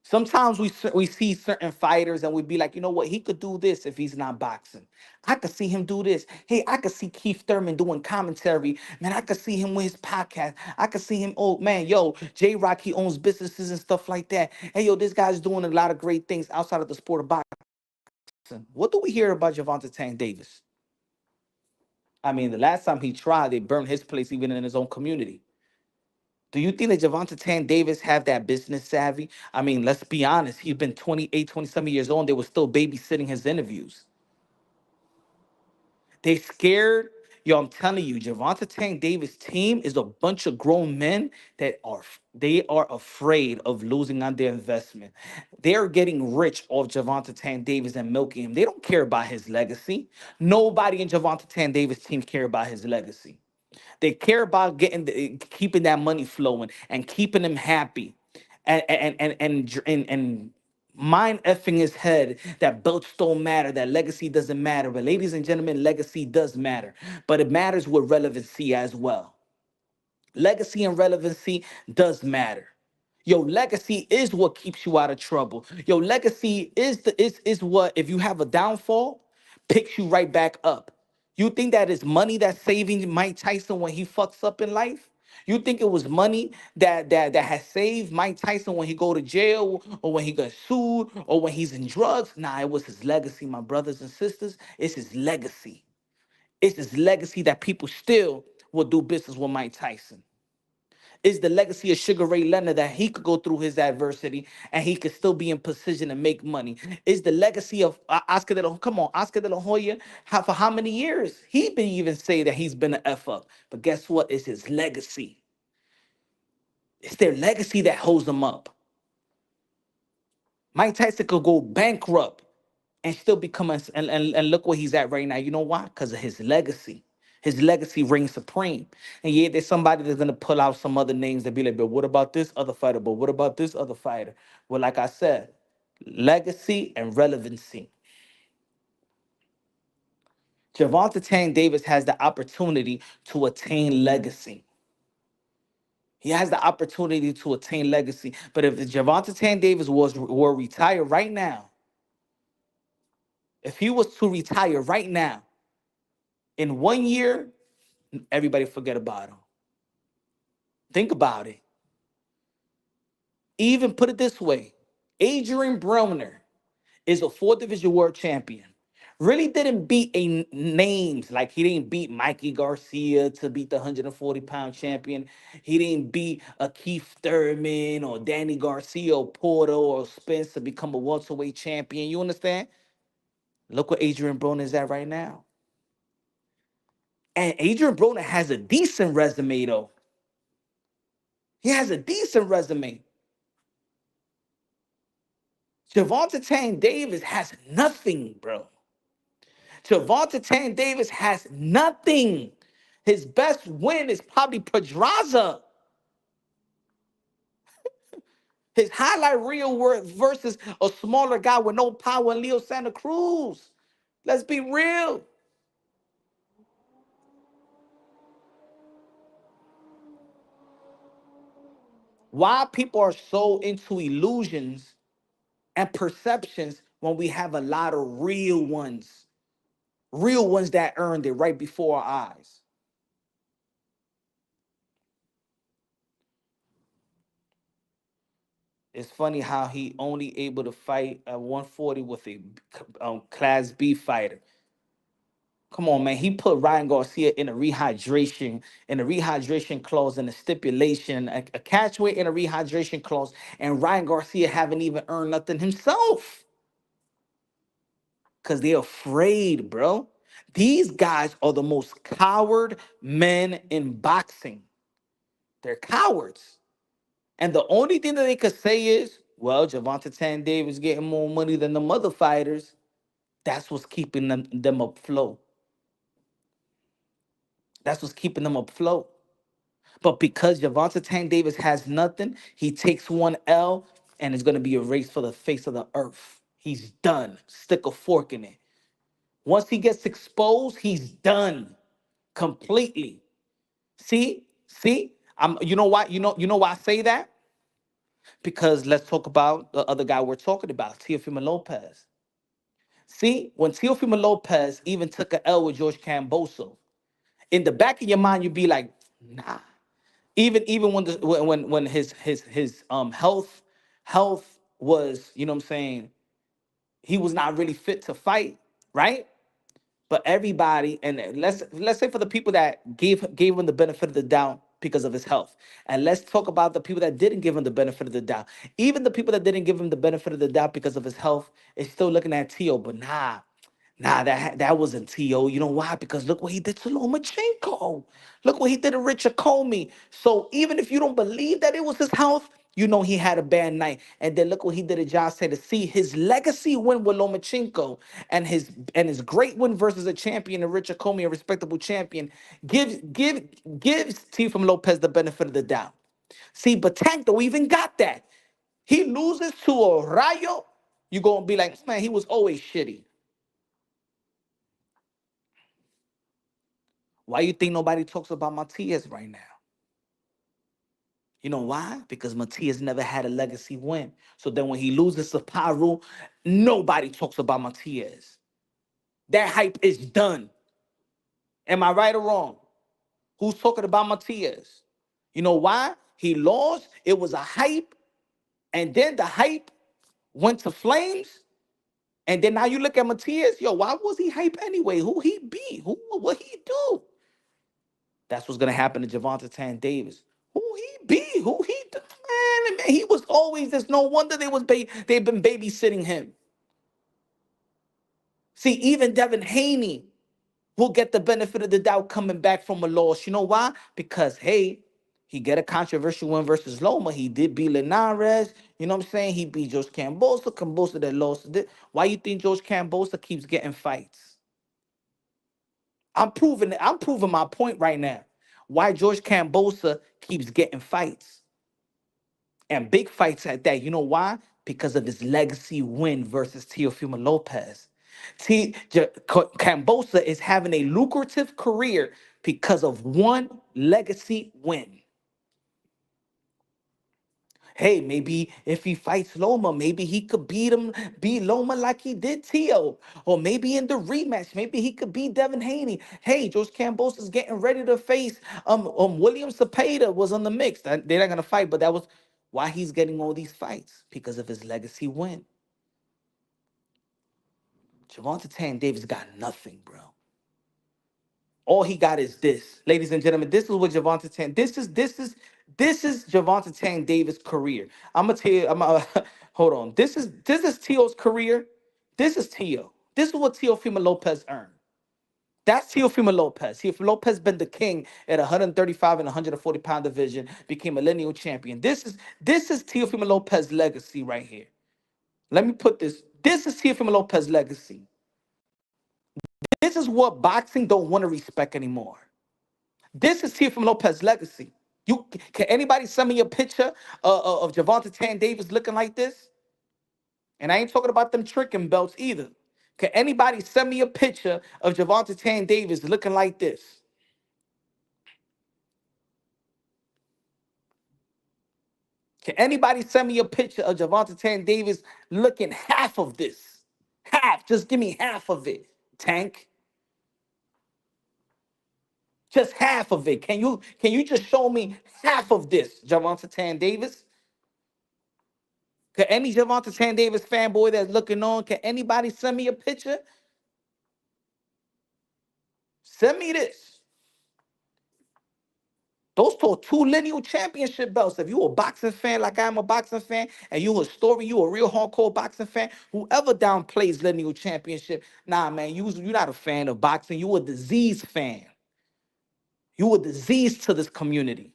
Sometimes we see certain fighters and we be like, you know what, he could do this if he's not boxing. I could see him do this. Hey, I could see Keith Thurman doing commentary. Man, I could see him with his podcast. I could see him, oh man, yo, J Rock, he owns businesses and stuff like that. Hey, yo, this guy's doing a lot of great things outside of the sport of boxing. What do we hear about Gervonta Tank Davis? I mean, the last time he tried, they burned his place even in his own community. Do you think that Javante Tan Davis have that business savvy? I mean, let's be honest. He's been 28, 27 years old. And they were still babysitting his interviews. They scared. Yo, I'm telling you, Javante Tank Davis' team is a bunch of grown men that are afraid of losing on their investment. They are getting rich off Javante Tank Davis and milking him. They don't care about his legacy. Nobody in Javante Tank Davis' team care about his legacy. They care about keeping that money flowing and keeping him happy, and mind effing his head that belts don't matter, that legacy doesn't matter. But ladies and gentlemen, legacy does matter, but it matters with relevancy as well. Legacy and relevancy does matter. Your legacy is what keeps you out of trouble. Your legacy is what, if you have a downfall, picks you right back up. You think that is money that's saving Mike Tyson when he fucks up in life? You think it was money that has saved Mike Tyson when he go to jail or when he got sued or when he's in drugs? Nah, it was his legacy, my brothers and sisters. It's his legacy. It's his legacy that people still will do business with Mike Tyson. Is the legacy of Sugar Ray Leonard that he could go through his adversity and he could still be in position to make money. Is the legacy of Oscar de la Hoya, for how many years? He been even say that he's been an F up. But guess what? It's his legacy. It's their legacy that holds them up. Mike Tyson could go bankrupt and still become and look where he's at right now. You know why? Because of his legacy. His legacy reigns supreme. And yeah, there's somebody that's gonna pull out some other names that be like, but what about this other fighter? But what about this other fighter? Well, like I said, legacy and relevancy. Javante Tank Davis has the opportunity to attain legacy. He has the opportunity to attain legacy. But if Javante Tank Davis were retired right now, if he was to retire right now, in 1 year, everybody forget about him. Think about it. Even put it this way, Adrian Broner is a four division world champion. Really didn't beat names, like he didn't beat Mikey Garcia to beat the 140-pound champion. He didn't beat a Keith Thurman or Danny Garcia or Porter or Spence to become a welterweight champion. You understand? Look where Adrian Broner is at right now. And Adrian Broner has a decent resume, though. He has a decent resume. Javante Tank Davis has nothing, bro. Javante Tank Davis has nothing. His best win is probably Pedraza. His highlight reel versus a smaller guy with no power, Leo Santa Cruz. Let's be real. Why people are so into illusions and perceptions when we have a lot of real ones that earned it right before our eyes. It's funny how he only able to fight at 140 with a Class B fighter. Come on, man. He put Ryan Garcia in a rehydration clause, and a stipulation, a catch weight in a rehydration clause, and Ryan Garcia haven't even earned nothing himself because they're afraid, bro. These guys are the most coward men in boxing. They're cowards. And the only thing that they could say is, well, Javante Tan Davis getting more money than the mother fighters. That's what's keeping them afloat. That's what's keeping them afloat. But because Javante Tank Davis has nothing, he takes one L and it's going to be erased for the face of the earth. He's done. Stick a fork in it. Once he gets exposed, he's done completely. See, you know why? You know why I say that? Because let's talk about the other guy we're talking about, Teofimo Lopez. See, when Teofimo Lopez even took an L with George Camboso, in the back of your mind, you'd be like, nah. Even when when his health was, you know what I'm saying, he was not really fit to fight, right? But everybody, and let's say for the people that gave him the benefit of the doubt, because of his health. And let's talk about the people that didn't give him the benefit of the doubt. Even the people that didn't give him the benefit of the doubt because of his health is still looking at Tio, but nah. Nah, that wasn't T.O. You know why? Because look what he did to Lomachenko. Look what he did to Richard Comey. So even if you don't believe that it was his health, you know he had a bad night. And then look what he did to John Cena. To see his legacy win with Lomachenko and his great win versus a champion and Richard Comey, a respectable champion, gives Teofimo Lopez the benefit of the doubt. See, but Tank don't even got that. He loses to a Rayo. You're gonna be like, man, he was always shitty. Why you think nobody talks about Matias right now? You know why? Because Matias never had a legacy win. So then when he loses to Paru, nobody talks about Matias. That hype is done. Am I right or wrong? Who's talking about Matias? You know why? He lost. It was a hype. And then the hype went to flames. And then now you look at Matias. Yo, why was he hype anyway? Who he be? What he do? That's what's gonna happen to Javante Tan Davis. Who he be? Who he man, he was always this. No wonder they've been babysitting him. See, even Devin Haney will get the benefit of the doubt coming back from a loss. You know why? Because hey, he get a controversial win versus Loma. He did beat Linares. You know what I'm saying? He beat George Cambosa. Cambosa that lost. Why you think George Cambosa keeps getting fights? I'm proving it. I'm proving my point right now. Why George Cambosa keeps getting fights and big fights at that. You know why? Because of his legacy win versus Teofimo Lopez. Cambosa is having a lucrative career because of one legacy win. Hey, maybe if he fights Loma, maybe he could beat Loma like he did Tio. Or maybe in the rematch, maybe he could beat Devin Haney. Hey, George Campos is getting ready to face William Cepeda was on the mix. They're not gonna fight, but that was why he's getting all these fights, because of his legacy win. Javante Tan Davis got nothing, bro. All he got is this, ladies and gentlemen. This is what Javante Tan. This is Javante Tan Davis' career. I'm gonna tell you. Hold on. This is Tio's career. This is Tio. This is what Teofimo Lopez earned. That's Teofimo Lopez. Teofimo Lopez been the king at 135 and 140-pound division. Became a lineal champion. This is Teofimo Lopez legacy right here. Let me put this. This is Teofimo Lopez legacy. This is what boxing don't want to respect anymore. This is Teofimo Lopez legacy. Can anybody send me a picture of Javante Tan Davis looking like this? And I ain't talking about them tricking belts either. Can anybody send me a picture of Javante Tan Davis looking like this? Can anybody send me a picture of Javante Tan Davis looking half of this? Half. Just give me half of it, Tank. Just half of it. Can you just show me half of this, Javante Tan Davis? Can any Javante Tan Davis fanboy that's looking on, can anybody send me a picture? Send me this. Those two lineal championship belts. If you a boxing fan like I'm a boxing fan, and you a story, you a real hardcore boxing fan, whoever downplays lineal championship, nah, man, you're not a fan of boxing. You a disease fan. You a disease to this community.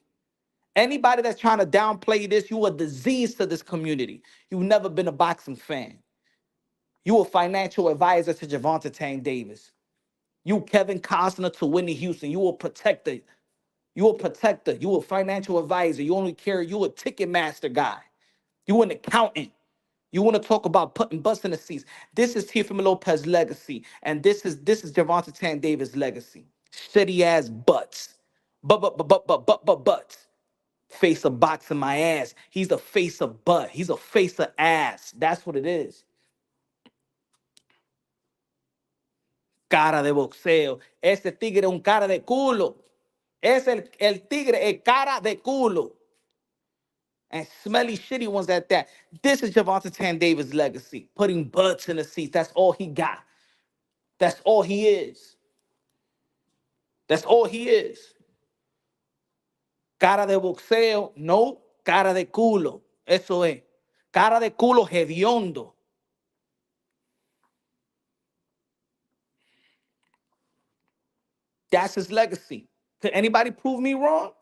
Anybody that's trying to downplay this, you a disease to this community. You've never been a boxing fan. You a financial advisor to Javante Tan Davis. You Kevin Costner to Whitney Houston. You a protector. You a protector. You a financial advisor. You only care. You a ticket master guy. You an accountant. You want to talk about putting butts in the seats. This is Teofimo Lopez legacy, and this is Javante Tan Davis legacy. Shitty ass butts, butts. Face of boxing my ass. He's a face of butt. He's a face of ass. That's what it is. Cara de boxeo. Ese tigre es un cara de culo. Es el tigre es cara de culo. And smelly, shitty ones at that. This is Javante Tan Davis' legacy. Putting butts in the seats. That's all he got. That's all he is. That's all he is. Cara de boxeo, no, cara de culo. Eso es. Cara de culo hediondo. That's his legacy. Could anybody prove me wrong?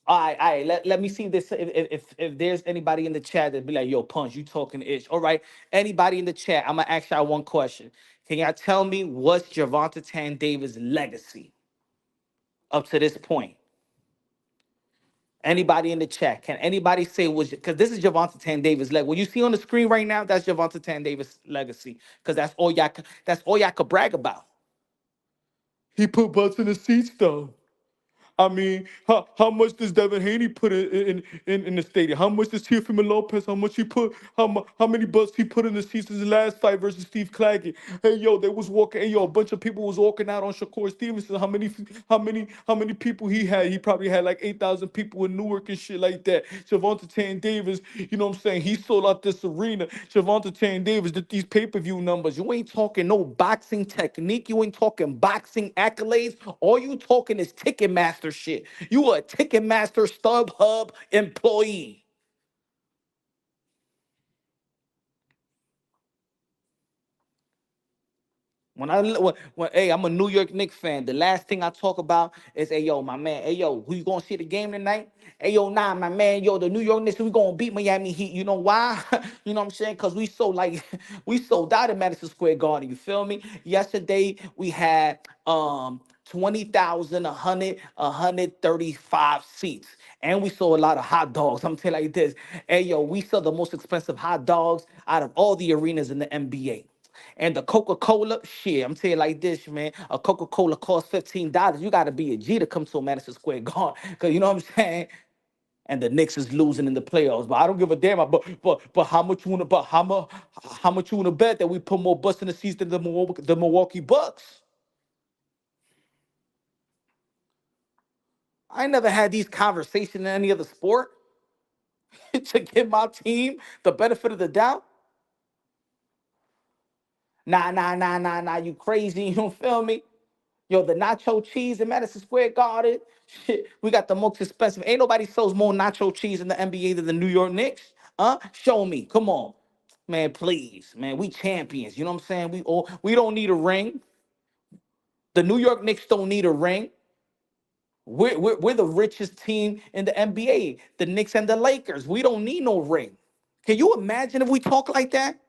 All right. Let me see this. If there's anybody in the chat that be like, yo, Punch, you talking ish. All right. Anybody in the chat, I'm gonna ask y'all one question. Can y'all tell me what's Gervonta Tan Davis' legacy up to this point? Anybody in the chat? Can anybody say was because this is Gervonta Tan Davis' leg? What you see on the screen right now, that's Gervonta Tan Davis' legacy. Because that's all y'all could brag about. He put butts in the seats though. I mean, how much does Devin Haney put in the stadium? How much does Teofimo Lopez? How much he put? How many butts he put in the seats in his last fight versus Steve Claggett? Hey yo, they was walking. Hey yo, a bunch of people was walking out on Shakur Stevenson. How many people he had? He probably had like 8,000 people in Newark and shit like that. Gervonta Tan Davis, you know what I'm saying? He sold out this arena. Gervonta Tan Davis did these pay-per-view numbers. You ain't talking no boxing technique. You ain't talking boxing accolades. All you talking is Ticketmaster shit. You a Ticketmaster StubHub employee. Hey, I'm a New York Knicks fan. The last thing I talk about is, hey, yo, my man, hey, yo, who you gonna see the game tonight? Hey, yo, nah, my man, yo, the New York Knicks, we gonna beat Miami Heat. You know why? You know what I'm saying? Because we so like, we sold out in Madison Square Garden. You feel me? Yesterday we had 20,000, 135 seats. And we sold a lot of hot dogs. I'm telling you like this. Hey, yo, we sell the most expensive hot dogs out of all the arenas in the NBA. And the Coca-Cola, shit, I'm telling you like this, man. A Coca-Cola costs $15. You gotta be a G to come to a Madison Square Garden. Cause you know what I'm saying? And the Knicks is losing in the playoffs. But I don't give a damn. But how much you wanna how much you wanna bet that we put more butts in the seats than the Milwaukee Bucks? I never had these conversations in any other sport to give my team the benefit of the doubt. Nah, you crazy, you don't feel me? Yo, the nacho cheese in Madison Square Garden. Shit, we got the most expensive. Ain't nobody sells more nacho cheese in the NBA than the New York Knicks. Show me. Come on. Man, please. Man, we champions. You know what I'm saying? We don't need a ring. The New York Knicks don't need a ring. We're the richest team in the NBA. The Knicks and the Lakers. We don't need no ring. Can you imagine if we talk like that?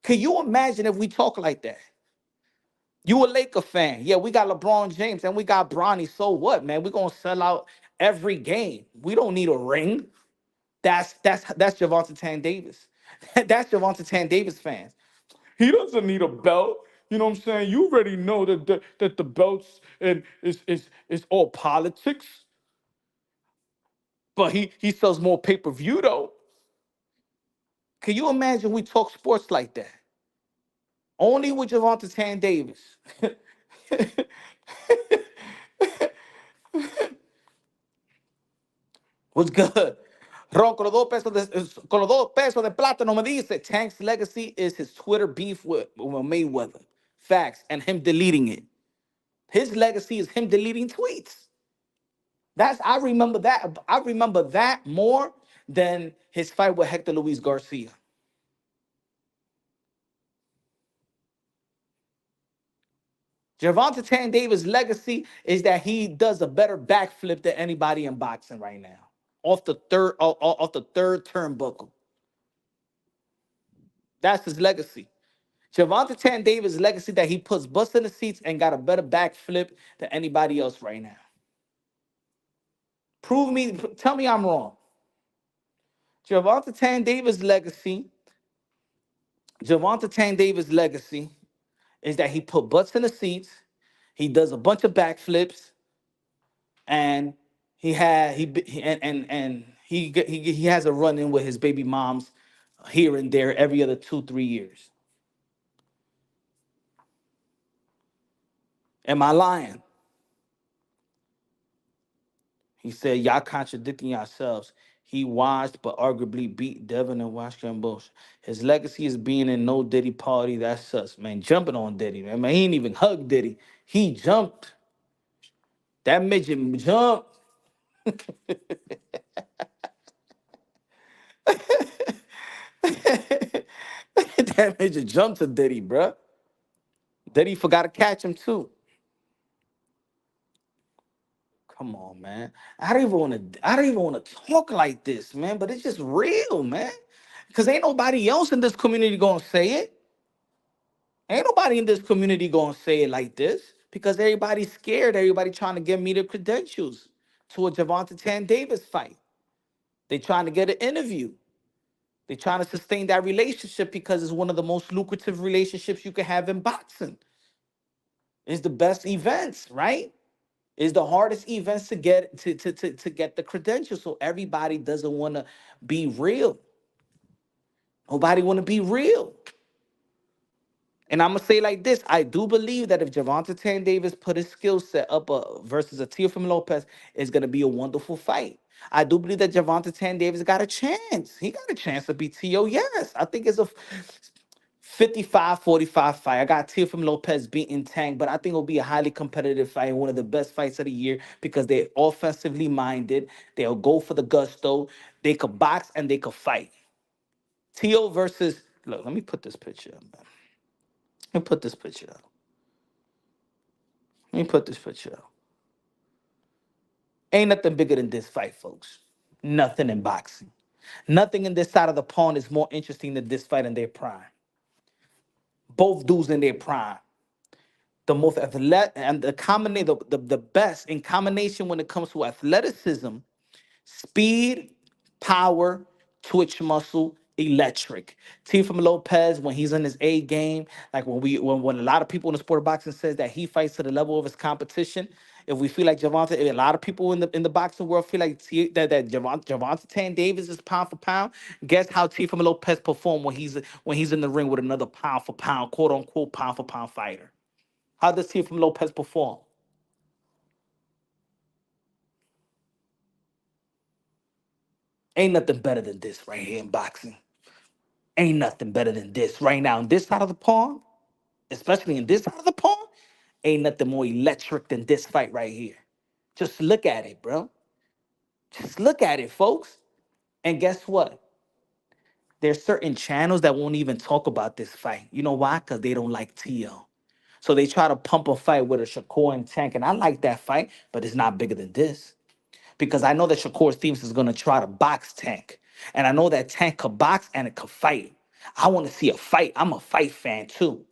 Can you imagine if we talk like that? You a Laker fan. Yeah, we got LeBron James and we got Bronny. So what, man? We're gonna sell out every game. We don't need a ring. That's Gervonta Tan Davis. That's Gervonta Tan Davis fans. He doesn't need a belt. You know what I'm saying? You already know that the belts and is all politics. But he sells more pay-per-view though. Can you imagine we talk sports like that? Only with Gervonta Tan Davis. What's good? Ron, con los 2 pesos de plátano me dice Tank's legacy is his Twitter beef with Mayweather. Facts. And him deleting it. His legacy is him deleting tweets. I remember that. I remember that more than his fight with Hector Luis Garcia. Gervonta Tan Davis' legacy is that he does a better backflip than anybody in boxing right now. Off the third turnbuckle. That's his legacy. Gervonta Tan Davis' legacy that he puts butts in the seats and got a better backflip than anybody else right now. Tell me I'm wrong. Gervonta Tan Davis' legacy, Gervonta Tan Davis' legacy is that he put butts in the seats, he does a bunch of backflips, and he has a run in with his baby moms here and there every other 2-3 years. Am I lying? He said, y'all contradicting yourselves. He watched but arguably beat Devin and Washington Bush. His legacy is being in no Diddy party. That's us, man. Jumping on Diddy, man. He ain't even hug Diddy. He jumped. That midget jump. That midget jumped to Diddy, bruh. Diddy forgot to catch him too. Come on, man. I don't even want to. I don't even want to talk like this, man. But it's just real, man. Cause ain't nobody else in this community gonna say it. Ain't nobody in this community gonna say it like this because everybody's scared. Everybody trying to get me the credentials to a Javante Tan Davis fight. They trying to get an interview. They trying to sustain that relationship because it's one of the most lucrative relationships you can have in boxing. It's the best events, right? It's the hardest events to get to get the credentials. So everybody doesn't want to be real. Nobody want to be real. And I'm gonna say like this: I do believe that if Gervonta Tan Davis put his skill set up versus a Teofimo Lopez, it's gonna be a wonderful fight. I do believe that Gervonta Tan Davis got a chance. He got a chance to beat T.O. Yes, I think it's a 55-45 fight. I got Teofimo Lopez beating Tank, but I think it'll be a highly competitive fight, one of the best fights of the year because they're offensively minded. They'll go for the gusto. They could box and they could fight. T.O. versus look. Let me put this picture up, man. Let me put this picture up. Let me put this picture up. Ain't nothing bigger than this fight, folks. Nothing in boxing. Nothing in this side of the pond is more interesting than this fight in their prime. Both dudes in their prime. The most athletic and the combination, the best in combination when it comes to athleticism, speed, power, twitch muscle, electric. Teofimo Lopez, when he's in his A game, like when a lot of people in the sport of boxing says that he fights to the level of his competition. If we feel like Javante, a lot of people in the boxing world feel like that Javante Tan Davis is pound for pound. Guess how Teofimo Lopez perform when he's in the ring with another pound for pound, quote unquote pound for pound fighter? How does Teofimo Lopez perform? Ain't nothing better than this right here in boxing. Ain't nothing better than this right now. On this side of the pond, especially in this side of the pond, ain't nothing more electric than this fight right here. Just look at it, bro. Just look at it, folks. And guess what? There's certain channels that won't even talk about this fight. You know why? Because they don't like T.O. So they try to pump a fight with a Shakur and Tank. And I like that fight, but it's not bigger than this. Because I know that Shakur Stevens is going to try to box Tank. And I know that Tank could box and it could fight. I want to see a fight. I'm a fight fan too.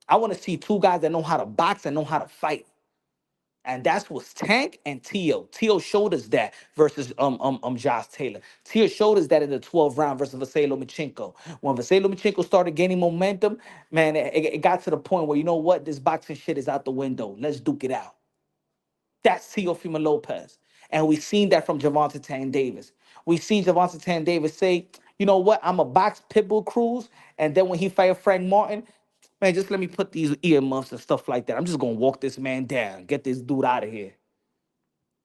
I want to see two guys that know how to box and know how to fight. And that's what's Tank and Tio. Tio showed us that versus Josh Taylor. Tio showed us that in the 12th round versus Vasily Lomachenko. When Vasily Lomachenko started gaining momentum, man, it got to the point where you know what? This boxing shit is out the window. Let's duke it out. That's Teofimo Lopez. And we've seen that from Gervonta Tan Davis. We've seen Gervonta Tan Davis say, you know what, I'm a box Pitbull Cruz. And then when he fired Frank Martin, man, just let me put these earmuffs and stuff like that. I'm just going to walk this man down, get this dude out of here.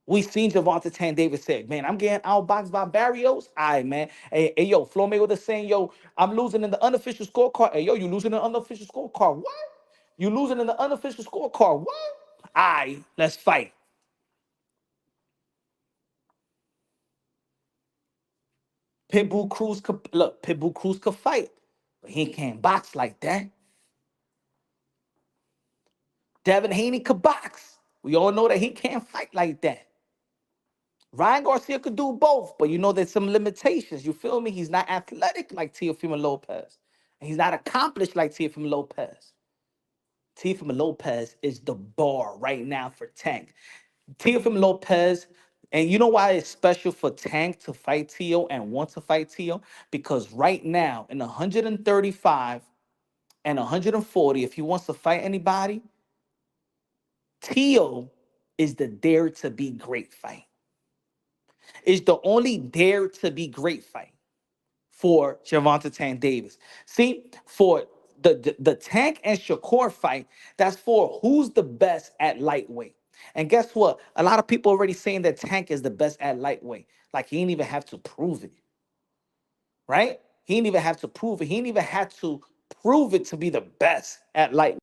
We seen Gervonta Tan Davis say, man, I'm getting outboxed by Barrios. All right, man. Hey, yo, Flo Mayweather saying, yo, I'm losing in the unofficial scorecard. Hey, yo, you losing in the unofficial scorecard. What? You losing in the unofficial scorecard. What? All right, let's fight. Pitbull Cruz could fight, but he can't box like that. Devin Haney could box. We all know that he can't fight like that. Ryan Garcia could do both, but you know there's some limitations. You feel me? He's not athletic like Teofimo Lopez. And he's not accomplished like Teofimo Lopez. Teofimo Lopez is the bar right now for Tank. Teofimo Lopez, and you know why it's special for Tank to fight Tio and want to fight Tio? Because right now in 135 and 140, if he wants to fight anybody, Tio is the dare to be great fight. It's the only dare to be great fight for Gervonta Tank Davis. See, for the Tank and Shakur fight, that's for who's the best at lightweight. And guess what? A lot of people already saying that Tank is the best at lightweight. Like he didn't even have to prove it, right? He didn't even have to prove it. He didn't even have to prove it to be the best at lightweight.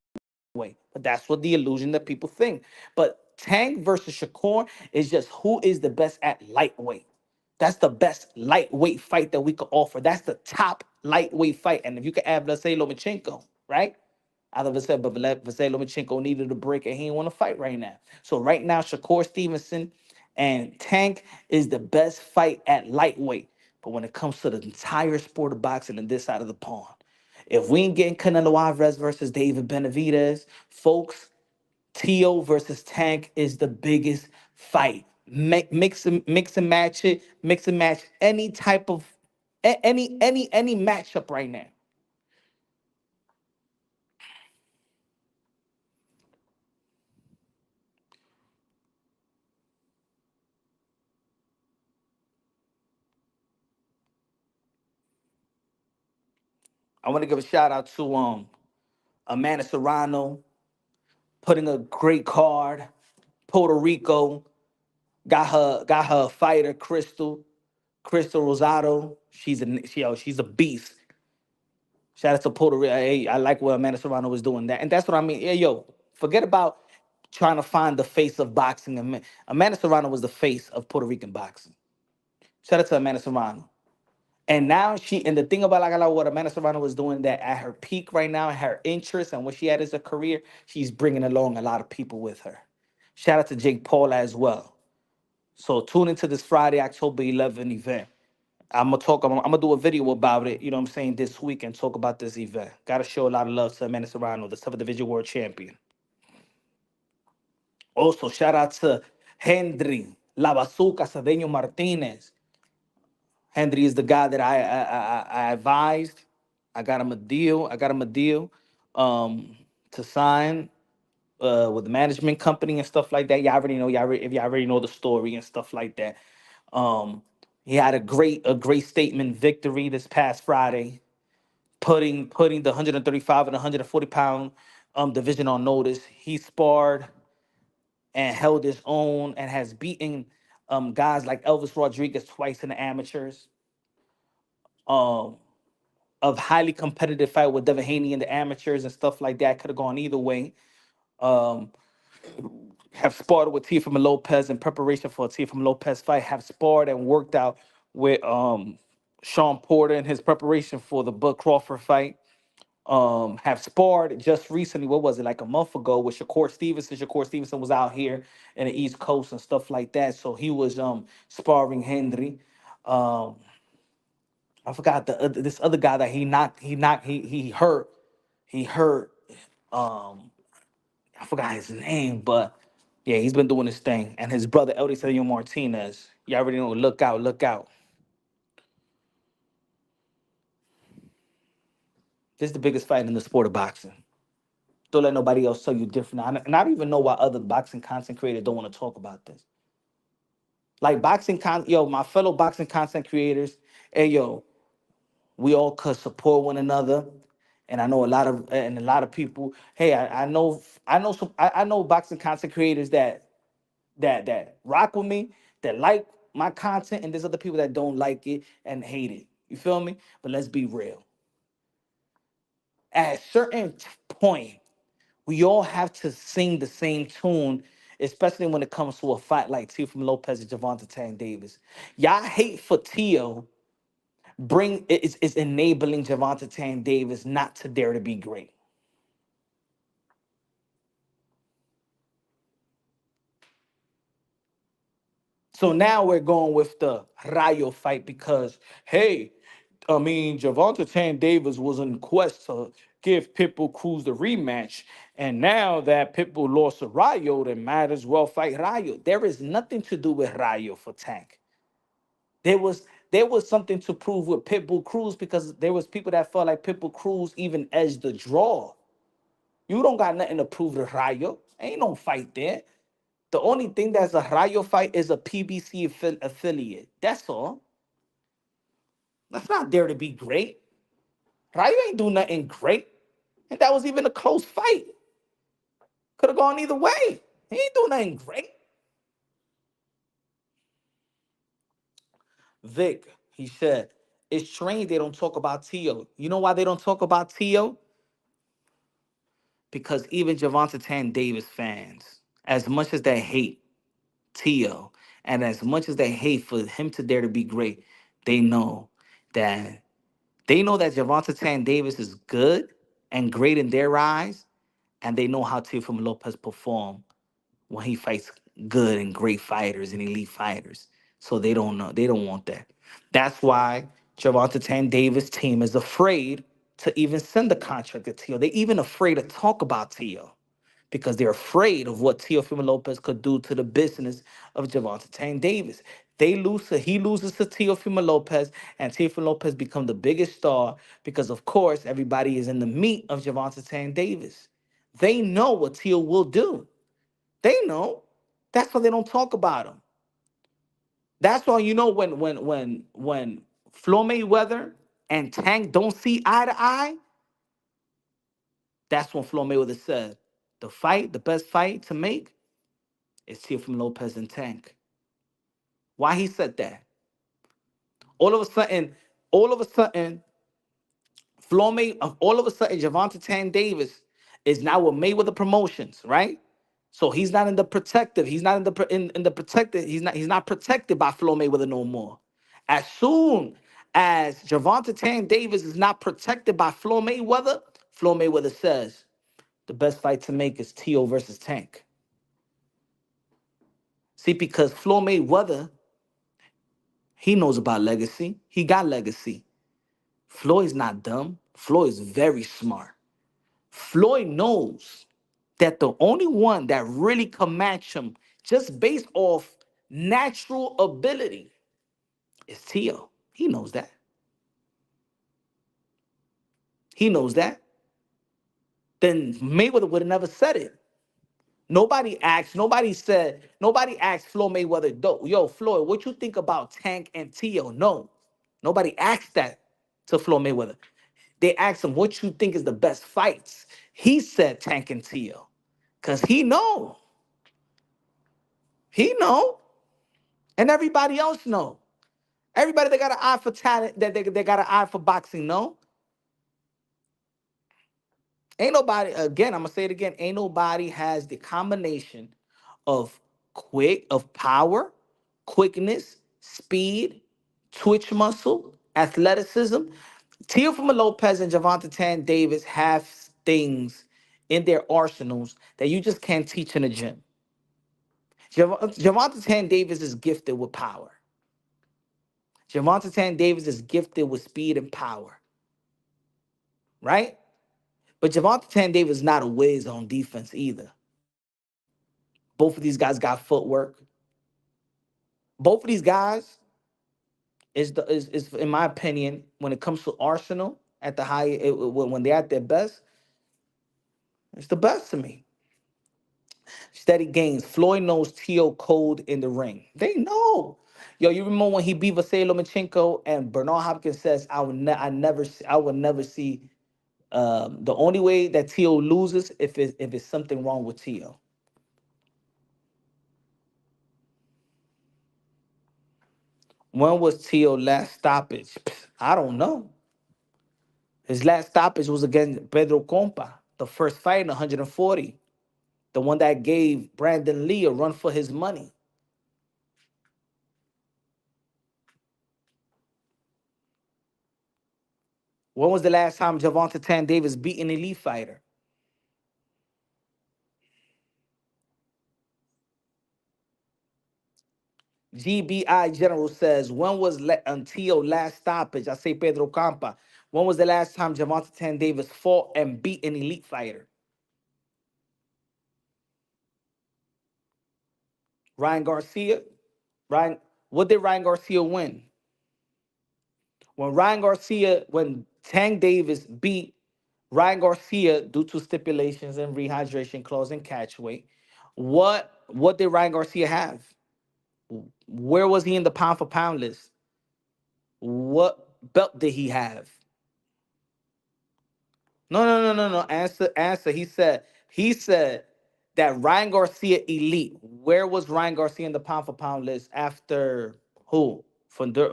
But that's what the illusion that people think. But Tank versus Shakur is just who is the best at lightweight. That's the best lightweight fight that we could offer. That's the top lightweight fight. And if you could add, let's say, Lomachenko, right? Out of said, but Vasily Lomachenko needed a break and he didn't want to fight right now. So right now, Shakur Stevenson and Tank is the best fight at lightweight. But when it comes to the entire sport of boxing on this side of the pond, if we ain't getting Canelo Alvarez versus David Benavidez, folks, Tio versus Tank is the biggest fight. Mix and match it, mix and match any type of any matchup right now. I want to give a shout out to Amanda Serrano putting a great card. Puerto Rico got her fighter Crystal Rosado. She's a beast. Shout out to Puerto Rico. Hey, I like what Amanda Serrano was doing that, and that's what I mean. Yeah, yo, forget about trying to find the face of boxing. Amanda Serrano was the face of Puerto Rican boxing. Shout out to Amanda Serrano. And now and the thing about like what Amanda Serrano was doing, that at her peak right now, her interest and what she had as a career, she's bringing along a lot of people with her. Shout out to Jake Paul as well. So tune into this Friday, October 11th event. I'm gonna do a video about it, you know what I'm saying, this week and talk about this event. Gotta show a lot of love to Amanda Serrano, the 7th Division World Champion. Also, shout out to Hendry La Bazooka Cedeño Martinez. Hendry is the guy that I advised. I got him a deal. I got him a deal to sign with the management company and stuff like that. Y'all already know. If y'all already know the story and stuff like that. Um, he had a great statement victory this past Friday, putting the 135 and 140 pound division on notice. He sparred and held his own and has beaten guys like Elvis Rodriguez twice in the amateurs. Um, of highly competitive fight with Devin Haney in the amateurs and stuff like that. Could have gone either way. Um, have sparred with Teofimo Lopez in preparation for a Teofimo Lopez fight. Have sparred and worked out with Sean Porter in his preparation for the Bud Crawford fight. Have sparred just recently. What was it, like a month ago, with Shakur Stevenson? Shakur Stevenson was out here in the East Coast and stuff like that, so he was sparring Hendry. Um, I forgot this other guy that he hurt. He hurt. Um, I forgot his name, but yeah, he's been doing his thing. And his brother Elder Martinez. You already know. Look out! Look out! This is the biggest fight in the sport of boxing. Don't let nobody else tell you different. And I don't even know why other boxing content creators don't want to talk about this. Like yo, my fellow boxing content creators, hey yo, we all could support one another. And I know a lot of people. Hey, I know boxing content creators that rock with me, that like my content, and there's other people that don't like it and hate it. You feel me? But let's be real. At a certain point, we all have to sing the same tune, especially when it comes to a fight like Teofimo Lopez and Gervonta Tank Davis. Y'all hate for Tio is enabling Gervonta Tank Davis not to dare to be great. So now we're going with the Rayo fight because, hey, I mean, Gervonta Tank Davis was in quest to give Pitbull Cruz the rematch. And now that Pitbull lost to Rayo, then might as well fight Rayo. There is nothing to do with Rayo for Tank. There was something to prove with Pitbull Cruz because there was people that felt like Pitbull Cruz even edged the draw. You don't got nothing to prove to Rayo. Ain't no fight there. The only thing that's a Rayo fight is a PBC affiliate. That's all. That's not there to be great. Rayo ain't do nothing great. And that was even a close fight. Could have gone either way. He ain't do nothing great. Vic, he said, it's strange they don't talk about Tio. You know why they don't talk about Tio? Because even Gervonta Tan Davis fans As much as they hate Tio, and as much as they hate for him to dare to be great, they know that Gervonta Tan Davis is good and great in their eyes, and they know how Teofimo Lopez perform when he fights good and great fighters and elite fighters. So they don't know. They don't want that. That's why Gervonta Tan Davis team is afraid to even send the contract to Tio. They're even afraid to talk about Tio because they're afraid of what Teofimo Lopez could do to the business of Gervonta Tan Davis. He loses to Teofimo Lopez, and Teofimo Lopez become the biggest star because, of course, everybody is in the meat of Gervonta Tan Davis. They know what Tio will do. They know. That's why they don't talk about him. That's why when Floyd Mayweather and Tank don't see eye to eye, that's when Floyd Mayweather said the best fight to make is Teofimo Lopez and Tank. Why he said that? All of a sudden, all of a sudden, all of a sudden, Gervonta Tan Davis is now with Mayweather Promotions, right? So he's not in the protective. He's not in the protected. He's not protected by Floyd Mayweather no more. As soon as Gervonta Tan Davis is not protected by Floyd Mayweather says the best fight to make is Tio versus Tank. See, because Floyd Mayweather, he knows about legacy. He got legacy. Floyd's not dumb. Floyd's very smart. Floyd knows that the only one that really can match him just based off natural ability is Tio. He knows that. He knows that. Then Mayweather would have never said it. Nobody asked Floyd Mayweather, yo, Floyd, what you think about Tank and Tio? No. Nobody asked that to Floyd Mayweather. They asked him, what you think is the best fights? He said Tank and Tio. Because he know. He know. And everybody else know. Everybody that got an eye for talent, that they got an eye for boxing, no? Ain't nobody, again, I'm gonna say it again, ain't nobody has the combination of power, quickness, speed, twitch muscle, athleticism. Teofimo Lopez and Gervonta Tan Davis have things in their arsenals that you just can't teach in a gym. Gervonta Tan Davis is gifted with power. Gervonta Tan Davis is gifted with speed and power, right? But Gervonta Tan Davis is not a whiz on defense either. Both of these guys got footwork. Both of these guys is in my opinion, when it comes to Arsenal at the when they're at their best, it's the best to me. Steady gains. Floyd knows Tio code in the ring. They know. Yo, you remember when he beat Vasily Lomachenko and Bernard Hopkins says, I will never see. The only way that Tio loses if it's something wrong with Tio. When was Tio last stoppage? I don't know. His last stoppage was against Pedro Compa, the first fight in 140, the one that gave Brandon Lee a run for his money. When was the last time Gervonta Tan Davis beat an elite fighter? GBI General says, when was until last stoppage? I say Pedro Campa. When was the last time Gervonta Tan Davis fought and beat an elite fighter? Ryan Garcia? Ryan, what did Ryan Garcia win? When Tank Davis beat Ryan Garcia due to stipulations and rehydration clause and catch weight, what did Ryan Garcia have? Where was he in the pound for pound list? What belt did he have? No. Answer. He said that Ryan Garcia elite. Where was Ryan Garcia in the pound for pound list after who? Fortuna?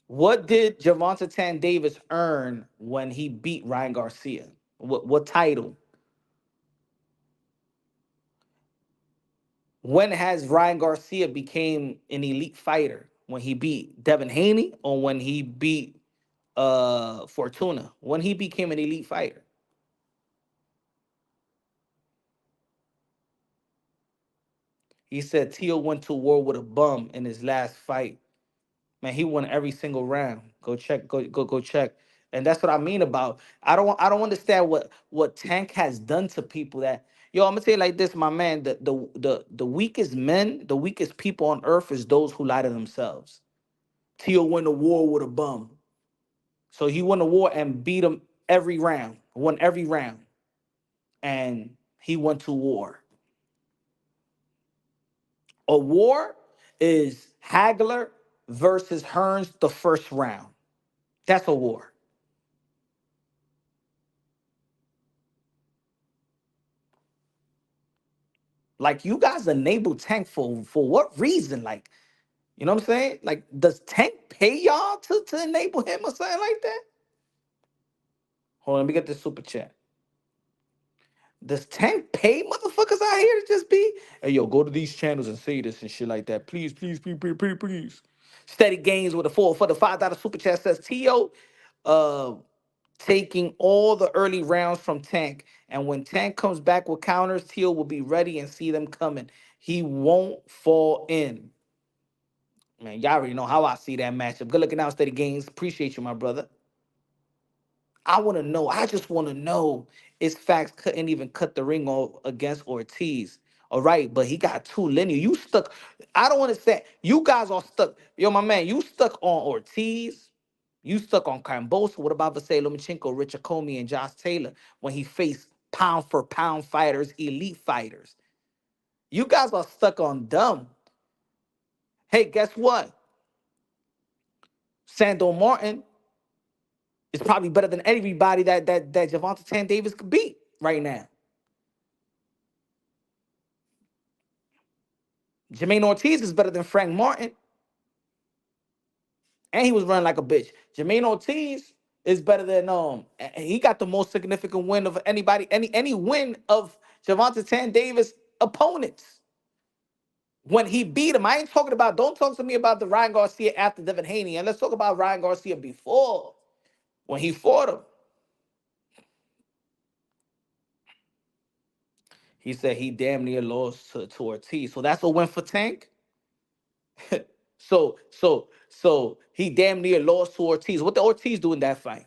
What did Gervonta Tan Davis earn when he beat Ryan Garcia? What title? When has Ryan Garcia became an elite fighter? When he beat Devin Haney or when he beat Fortuna? When he became an elite fighter? He said Tio went to war with a bum in his last fight. Man, he won every single round. Go check, go check. And that's what I mean about I don't understand what Tank has done to people that yo, I'm gonna say it like this, my man. The weakest men, the weakest people on earth is those who lie to themselves. Tio won the war with a bum. So he won the war and beat him every round, won every round. And he went to war. A war is Hagler versus Hearns the first round. That's a war. Like you guys enable Tank for what reason? Like, you know what I'm saying? Like, does Tank pay y'all to enable him or something like that? Hold on, let me get this super chat. Does Tank pay motherfuckers out here to just be? Hey yo, go to these channels and say this and shit like that. Please, please, please, please, please, please. Steady gains with a four for the $5 super chat says T.O. Uh taking all the early rounds from Tank. And when Tank comes back with counters, Teal will be ready and see them coming. He won't fall in. Man, y'all already know how I see that matchup. Good looking out, steady gains. Appreciate you, my brother. I want to know. I just want to know. Is Facts couldn't even cut the ring off against Ortiz. All right, but he got too linear. You stuck. I don't understand. You guys are stuck. Yo, my man, you stuck on Ortiz. You stuck on Cambosa. What about Vasily Lomachenko, Richard Comey, and Josh Taylor when he faced pound for pound fighters, elite fighters? You guys are stuck on them. Hey, guess what? Sando Martin is probably better than everybody that Javante Tan Davis could beat right now. Jermaine Ortiz is better than Frank Martin, and he was running like a bitch. Jermaine Ortiz is better than he got the most significant win of anybody, any win of Javante Tan Davis opponents. When he beat him, I ain't talking about, don't talk to me about the Ryan Garcia after Devin Haney. And let's talk about Ryan Garcia before when he fought him. He said he damn near lost to Ortiz. So that's a win for Tank. So he damn near lost to Ortiz. What the Ortiz do in that fight?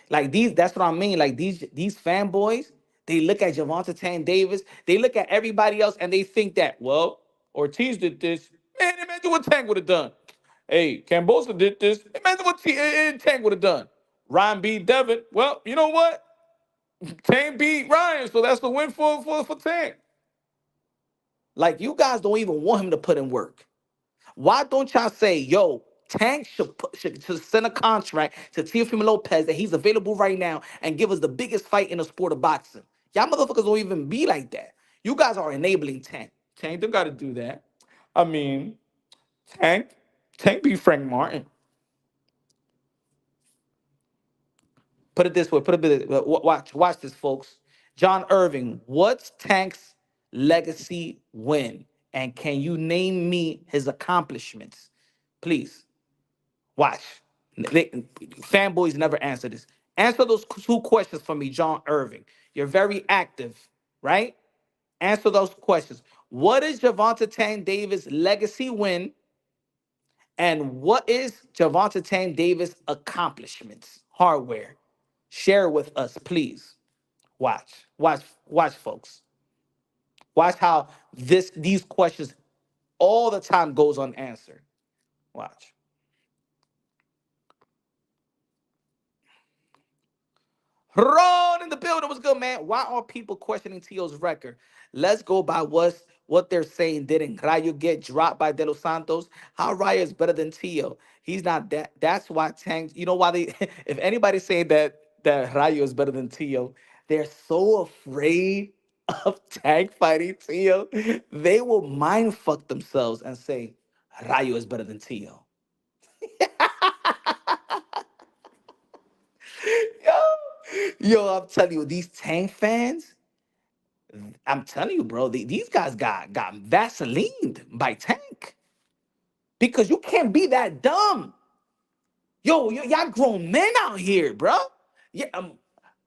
Like these, that's what I mean. Like these fanboys, they look at Javante Tan Davis, they look at everybody else, and they think that, well, Ortiz did this. Man, imagine what Tank would have done. Hey, Cambosa did this. Imagine what Tank would have done. Ryan beat Devin. Well, you know what? Tank beat Ryan, so that's the win for Tank. Like you guys don't even want him to put in work. Why don't y'all say, yo, Tank should send a contract to Teofimo Lopez that he's available right now and give us the biggest fight in the sport of boxing? Y'all motherfuckers don't even be like that. You guys are enabling Tank. Tank don't got to do that. I mean, Tank, Tank beat Frank Martin. Put it this way. Put it this way. Watch this, folks. John Irving, what's Tank's legacy win? And can you name me his accomplishments? Please. Watch. Fanboys never answer this. Answer those two questions for me, John Irving. You're very active, right? Answer those questions. What is Javante Tank Davis' legacy win? And what is Javante Tank Davis' accomplishments? Hardware. Share with us, please. Watch, folks. Watch how these questions all the time goes unanswered. Watch. Ron in the building was good, man. Why are people questioning Tio's record? Let's go by what they're saying. Didn't Rayo get dropped by De Los Santos? How Rayo is better than Tio? He's not that. That's why Tank. You know why they? If anybody's saying that Rayo is better than Tio, they're so afraid of Tank fighting Tio, they will mind fuck themselves and say Rayo is better than Tio. Yo, I'm telling you, these Tank fans, I'm telling you, bro, these guys got Vaselined by Tank because you can't be that dumb. Y'all grown men out here, bro. Yeah,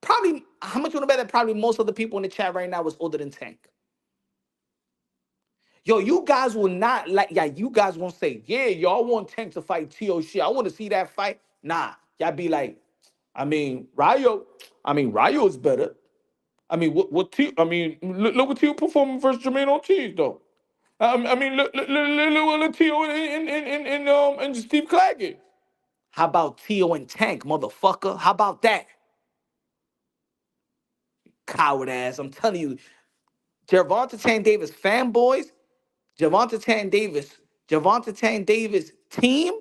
probably. How much you want to bet that probably most of the people in the chat right now was older than Tank? Yo, you guys will not like. Yeah, you guys won't say, yeah, y'all want Tank to fight T.O. shit. I want to see that fight. Nah, y'all be like, I mean, Rayo. I mean, Rayo is better. I mean, what T? I mean, look what T.O. performing versus Jermaine Ortiz though. I mean, look T.O. and Steve Claggett. How about T.O. and Tank, motherfucker? How about that? Coward ass. I'm telling you, Gervonta Tank Davis fanboys, Gervonta Tank Davis, Gervonta Tank Davis team,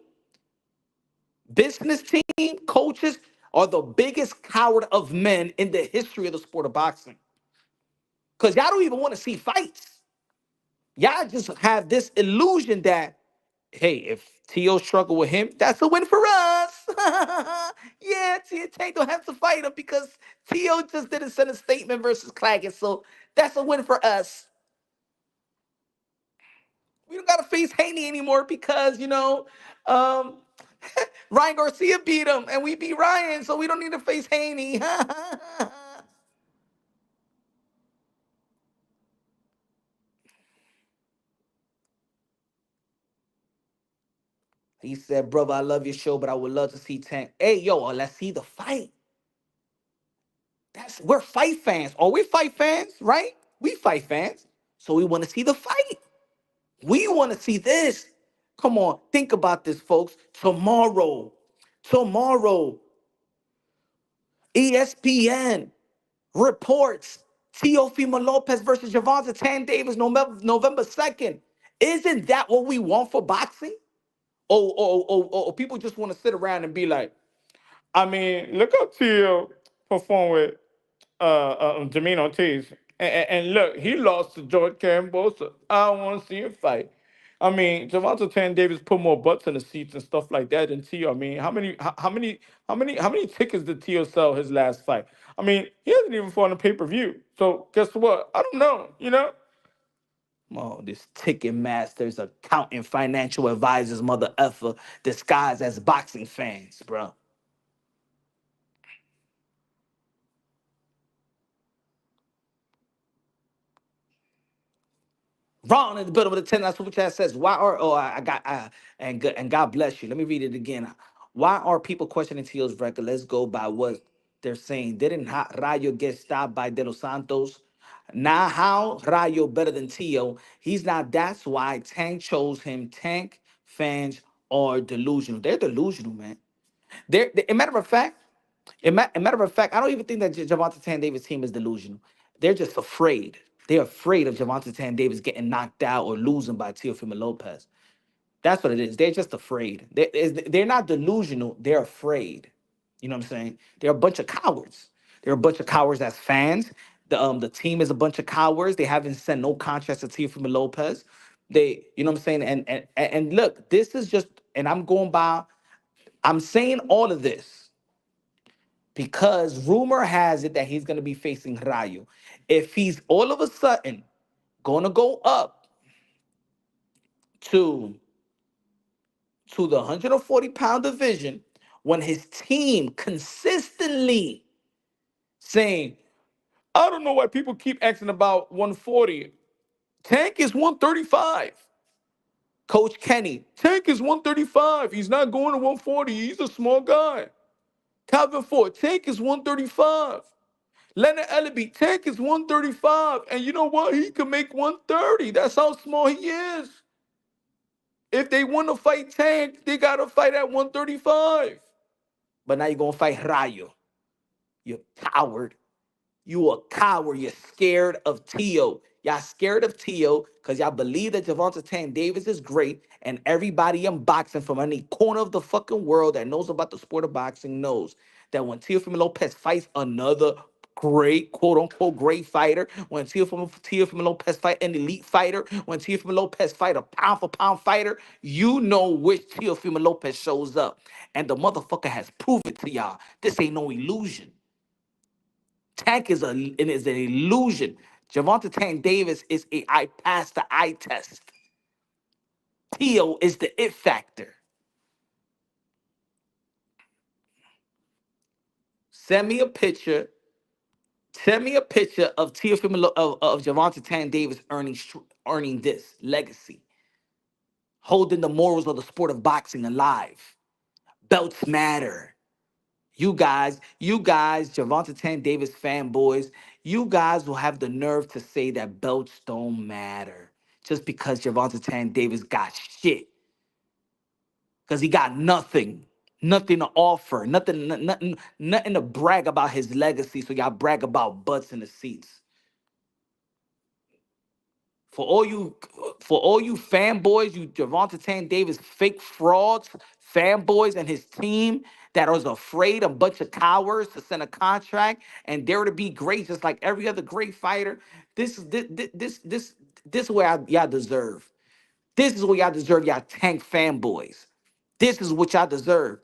business team, coaches are the biggest coward of men in the history of the sport of boxing. Because y'all don't even want to see fights. Y'all just have this illusion that, hey, if T.O. struggle with him, that's a win for us. Yeah, Tank don't have to fight him because T.O. just didn't send a statement versus Claggett, so that's a win for us. We don't gotta face Haney anymore because um, Ryan Garcia beat him, and we beat Ryan, so we don't need to face Haney. He said, "Brother, I love your show, but I would love to see Tank." Hey, yo, let's see the fight. We're fight fans. Are we fight fans? Right? We fight fans, so we want to see the fight. We want to see this. Come on, think about this, folks. Tomorrow, ESPN reports Teofimo Lopez versus Gervonta Tan Davis November 2nd. Isn't that what we want for boxing? Or people just want to sit around and be like, I mean, look how Tio performed with Jermaine Ortiz. And look, he lost to George Carambosa. I don't want to see him fight. I mean, Gervonta Tan Davis put more butts in the seats and stuff like that than Tio. I mean, how many tickets did Tio sell his last fight? I mean, he hasn't even fought on a pay-per-view. So guess what? I don't know. Oh, this ticket masters, accountant, financial advisors, mother effer, disguised as boxing fans, bro. Ron in the middle of the 10 super chat says, why are I got and God bless you. Let me read it again. Why are people questioning Tio's record? Let's go by what they're saying. Didn't Rayo get stopped by De Los Santos? Now how Rayo better than Tio? He's not. That's why Tank chose him. Tank fans are delusional. They're delusional, man. A matter of fact, a matter of fact, I don't even think that Javante Tan Davis team is delusional. They're just afraid. They're afraid of Javante Tan Davis getting knocked out or losing by Teofimo Lopez. That's what it is. They're just afraid. They're not delusional. They're afraid. You know what I'm saying? They're a bunch of cowards. They're a bunch of cowards as fans. The team is a bunch of cowards. They haven't sent no contracts to Teofimo Lopez. You know what I'm saying? And look, this is just, and I'm saying all of this because rumor has it that he's going to be facing Rayo. If he's all of a sudden going to go up to the 140-pound division when his team consistently saying, I don't know why people keep asking about 140. Tank is 135. Coach Kenny, Tank is 135. He's not going to 140. He's a small guy. Calvin Ford, Tank is 135. Leonard Ellaby, Tank is 135. And you know what? He can make 130. That's how small he is. If they want to fight Tank, they got to fight at 135. But now you're going to fight Rayo. You coward. You a coward. You're scared of Tio. Y'all scared of Tio because y'all believe that Gervonta Tank Davis is great, and everybody in boxing from any corner of the fucking world that knows about the sport of boxing knows that when Teofimo Lopez fights another great, quote unquote, great fighter. When Teofimo Lopez fight an elite fighter, when Teofimo Lopez fight a pound for pound fighter, you know which Teofimo Lopez shows up. And the motherfucker has proven to y'all. This ain't no illusion. Tank is an illusion. Javante Tank Davis is a I passed the eye test. Teo is the it factor. Send me a picture. Send me a picture of of Javante Tank Davis earning this legacy, holding the morals of the sport of boxing alive. Belts matter. Javante Tank Davis fanboys, you guys will have the nerve to say that belts don't matter just because Javante Tank Davis got shit. Because he got nothing to offer, nothing to brag about his legacy. So y'all brag about butts in the seats. For all you, for all you fanboys, you Javante Tank Davis fake frauds, fanboys, and his team that was afraid, a bunch of cowards, to send a contract and dare to be great, just like every other great fighter. This is what y'all deserve. This is what y'all deserve, y'all tank fanboys. This is what y'all deserve.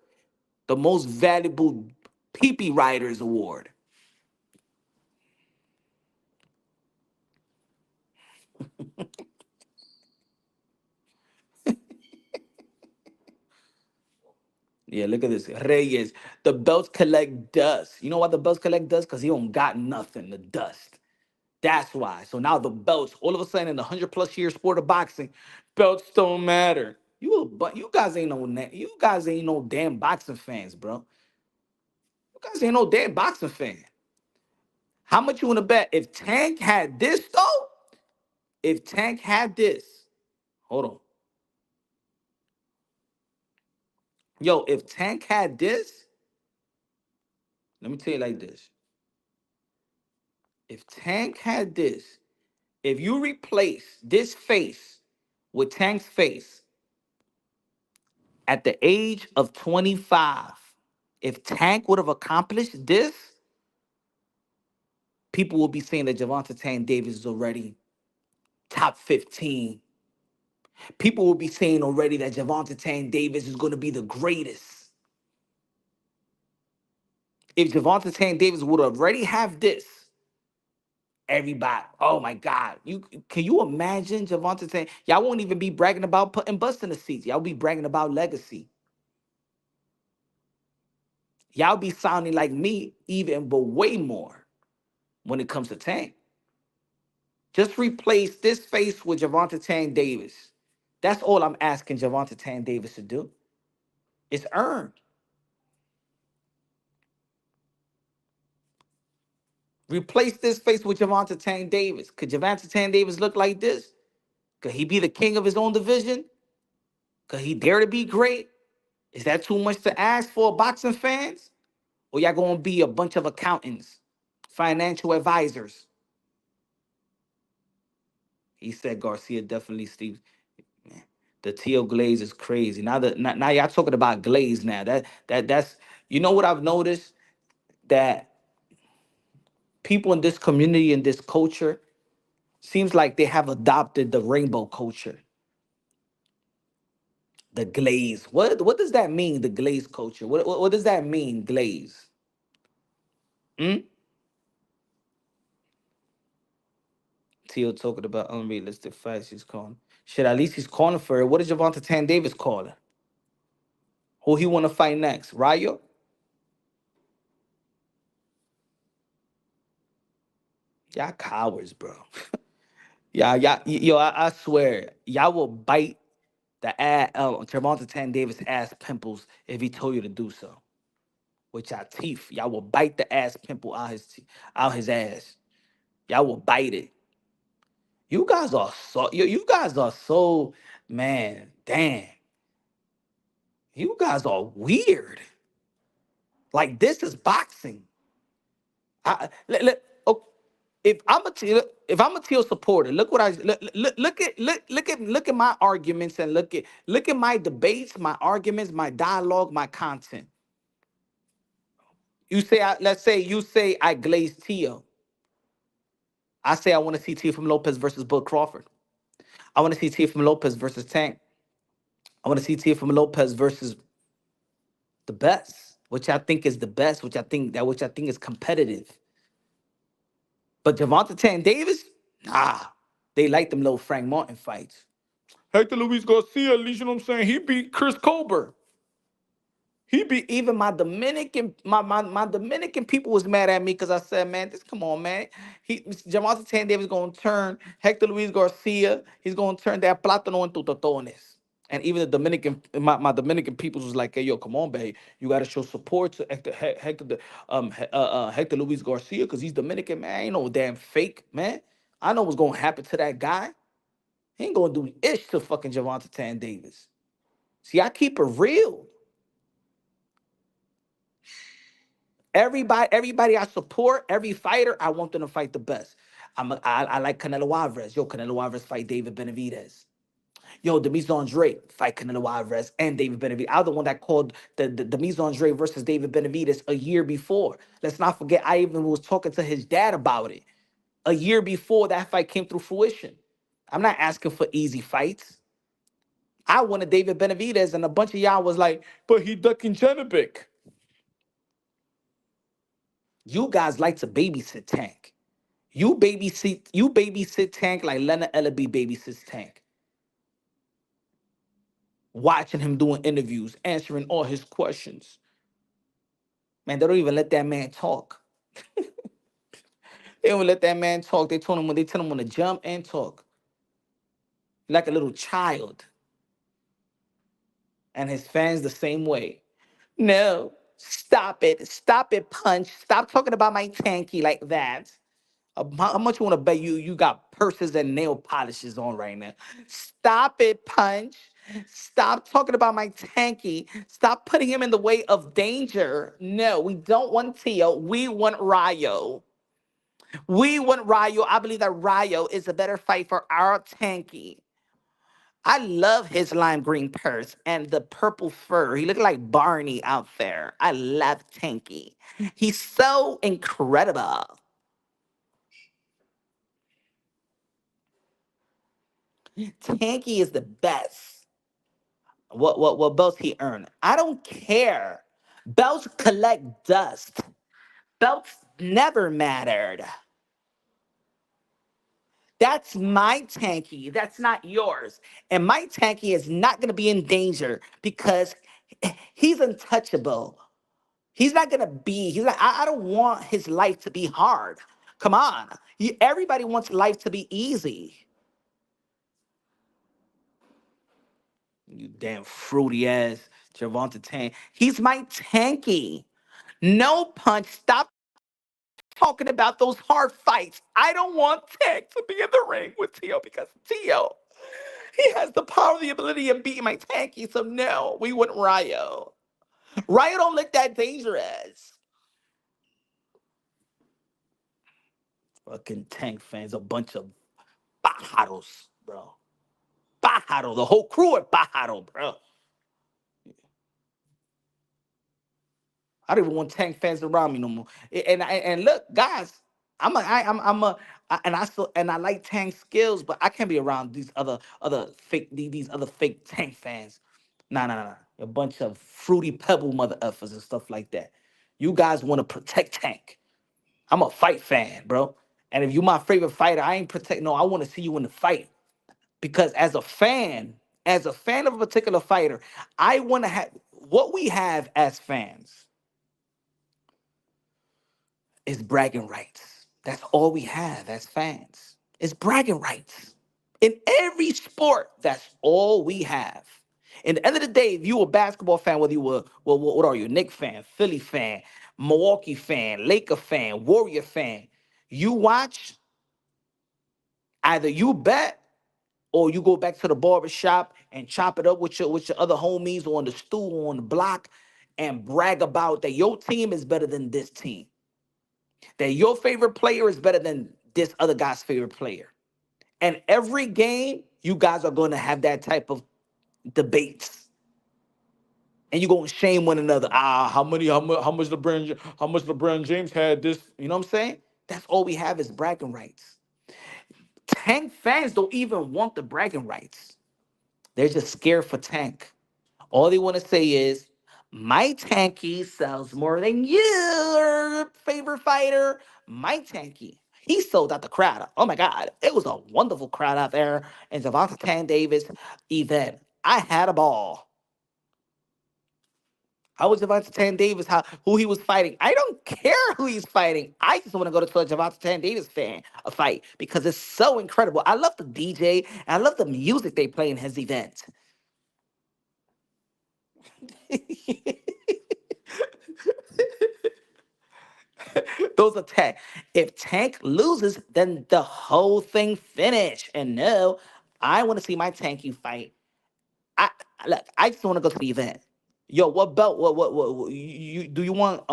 The most valuable PP Riders Award. Yeah, look at this. Reyes. The belts collect dust. You know why the belts collect dust? Because he don't got nothing, the dust. That's why. So now the belts, all of a sudden in the 100+ year sport of boxing, belts don't matter. But you guys ain't you guys ain't no damn boxing fans, bro. You guys ain't no damn boxing fan. How much you wanna bet? If Tank had this though, if Tank had this, hold on. Yo, if Tank had this, let me tell you like this. If Tank had this, if you replace this face with Tank's face at the age of 25, if Tank would have accomplished this, people will be saying that Javante Tank Davis is already top 15. People will be saying already that Javante Tank Davis is going to be the greatest. If Javante Tank Davis would already have this, everybody, oh my God, you can you imagine Javante Tank? Y'all won't even be bragging about putting bust in the seats. Y'all be bragging about legacy. Y'all be sounding like me even, but way more when it comes to Tank. Just replace this face with Javante Tank Davis. That's all I'm asking Javante Tank Davis to do. It's earned. Replace this face with Javante Tank Davis. Could Javante Tank Davis look like this? Could he be the king of his own division? Could he dare to be great? Is that too much to ask for boxing fans? Or y'all gonna be a bunch of accountants, financial advisors? He said Garcia definitely Steve. Man, the teal glaze is crazy. Now y'all talking about glaze now. That's you know what I've noticed? That people in this community, in this culture, seems like they have adopted the rainbow culture. The glaze. What does that mean? The glaze culture. What does that mean? Glaze. Hmm? Teal talking about unrealistic fights. He's calling. Shit, at least he's calling for it. What is Javante Tan Davis calling? Who he want to fight next? Rayo? Y'all cowards, bro. I swear, y'all will bite the ass, Javante Tan Davis ass pimples if he told you to do so. With y'all teeth, y'all will bite the ass pimple out his ass. Y'all will bite it. You guys are so, man, damn. You guys are weird. Like this is boxing. Oh, if I'm a teal supporter, look what I look at my arguments and look at my debates, my arguments, my dialogue, my content. You say, let's say you say I glaze Tio. I say I want to see Teofimo Lopez versus Bud Crawford. I want to see Teofimo Lopez versus Tank. I want to see Teofimo Lopez versus the best, which I think is the best, which I think is competitive. But Javante Tank Davis, nah, they like them little Frank Martin fights. Hector Luis Garcia, at least you know what I'm saying. He beat Chris Colbert. He be even my Dominican people was mad at me because I said, man, this come on, man. Jamal Tan Davis gonna turn Hector Luis Garcia. He's gonna turn that plátano into totones. And even the my Dominican peoples was like, hey, yo, come on, babe. You gotta show support to Hector Luis Garcia because he's Dominican, man. Ain't no damn fake, man. I know what's gonna happen to that guy. He ain't gonna do ish to fucking Javante Tan Davis. See, I keep it real. Everybody I support, every fighter, I want them to fight the best. I like Canelo Alvarez. Yo, Canelo Alvarez fight David Benavidez. Yo, Demise Andre fight Canelo Alvarez and David Benavidez. I was the one that called the Demise Andre versus David Benavidez a year before. Let's not forget, I even was talking to his dad about it a year before that fight came through fruition. I'm not asking for easy fights. I wanted David Benavidez, and a bunch of y'all was like, but he ducking Jenovic. You guys like to babysit Tank. You babysit Tank like Leonard Ellaby babysits Tank. Watching him doing interviews, answering all his questions. Man, they don't even let that man talk. They don't let that man talk. They tell him when to jump and talk. Like a little child. And his fans the same way. No, stop it. Stop it, Punch. Stop talking about my Tanky like that. How much you want to bet you got purses and nail polishes on right now? Stop it, Punch. Stop talking about my Tanky. Stop putting him in the way of danger. No, we don't want Tio. We want Rayo. We want Rayo. I believe that Rayo is a better fight for our Tanky. I love his lime green purse and the purple fur. He looked like Barney out there. I love Tanky. He's so incredible. Tanky is the best. What belts he earned? I don't care. Belts collect dust. Belts never mattered. That's my Tanky. That's not yours. And my Tanky is not gonna be in danger because he's untouchable. He's not gonna be. He's not. I don't want his life to be hard. Come on. Everybody wants life to be easy. You damn fruity ass Javante Tank. He's my Tanky. No, Punch. Stop talking about those hard fights. I don't want Tank to be in the ring with Tio because Tio, he has the power, the ability of beating my Tanky. So no, we want Rayo. Rayo don't look that dangerous. Fucking Tank fans, a bunch of pájaros, bro. Pájaro, the whole crew at Pájaro, bro. I don't even want Tank fans around me no more. And look, guys, and I like Tank skills, but I can't be around these other fake these other fake Tank fans. Nah. A bunch of fruity pebble mother effers and stuff like that. You guys want to protect Tank. I'm a fight fan, bro. And if you my favorite fighter, I ain't protect. No, I want to see you in the fight because as a fan of a particular fighter, I want to have what we have as fans is bragging rights. That's all we have as fans. It's bragging rights. In every sport, that's all we have. In the end of the day, if you a basketball fan, whether you were, well, what are you, a Knicks fan, Philly fan, Milwaukee fan, Laker fan, Warrior fan, you watch, either you bet or you go back to the barber shop and chop it up with your other homies on the stool on the block and brag about that your team is better than this team. That your favorite player is better than this other guy's favorite player. And every game, you guys are going to have that type of debates. and you go and shame one another. How much LeBron James had this? You know what I'm saying? That's all we have is bragging rights. Tank fans don't even want the bragging rights. They're just scared for Tank. All they want to say is, my Tanky sells more than your favorite fighter. My Tanky. He sold out the crowd. Oh my God. It was a wonderful crowd out there in Javante Tan Davis event. I had a ball. How was Javante Tan Davis? Who he was fighting? I don't care who he's fighting. I just want to go to a Javante Tan Davis fan a fight because it's so incredible. I love the DJ and I love the music they play in his event. Those are Tank. If Tank loses, then the whole thing finished. And no, I want to see my Tanky fight. I look. I just want to go to the event. Yo, what belt? What you do you want?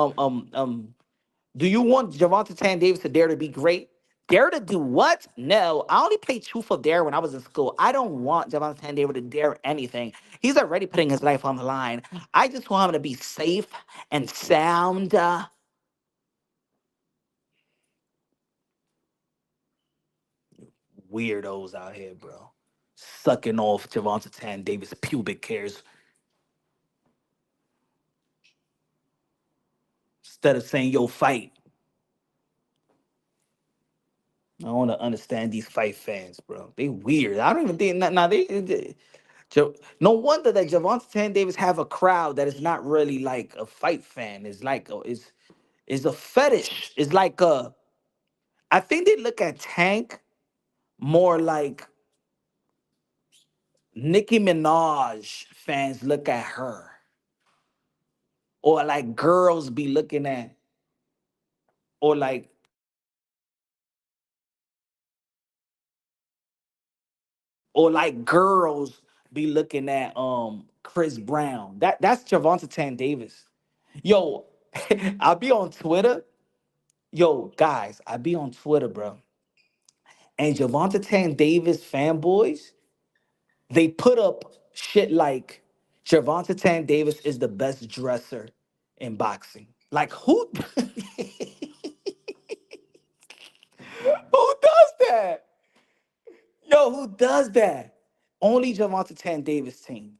Do you want Javante Tan Davis to dare to be great? Dare to do what? No, I only played Truth or Dare when I was in school. I don't want Javante Tan Davis to dare anything. He's already putting his life on the line. I just want him to be safe and sound. Weirdos out here, bro. Sucking off Javante Tan Davis pubic hairs instead of saying, yo, fight. I want to understand these fight fans, bro. They weird. I don't even think, nah, no wonder that Javante Tan Davis have a crowd that is not really like a fight fan. It's like, is a fetish. It's like I think they look at Tank more like Nicki Minaj fans look at her. Or like girls be looking at, or like girls be looking at Chris Brown. That's Javante Tan Davis. Yo, I'll be on Twitter. Yo, guys, I be on Twitter, bro. And Javante Tan Davis fanboys, they put up shit like Javante Tan Davis is the best dresser in boxing. Like who who does that? Yo, who does that? Only Javante Tan Davis team.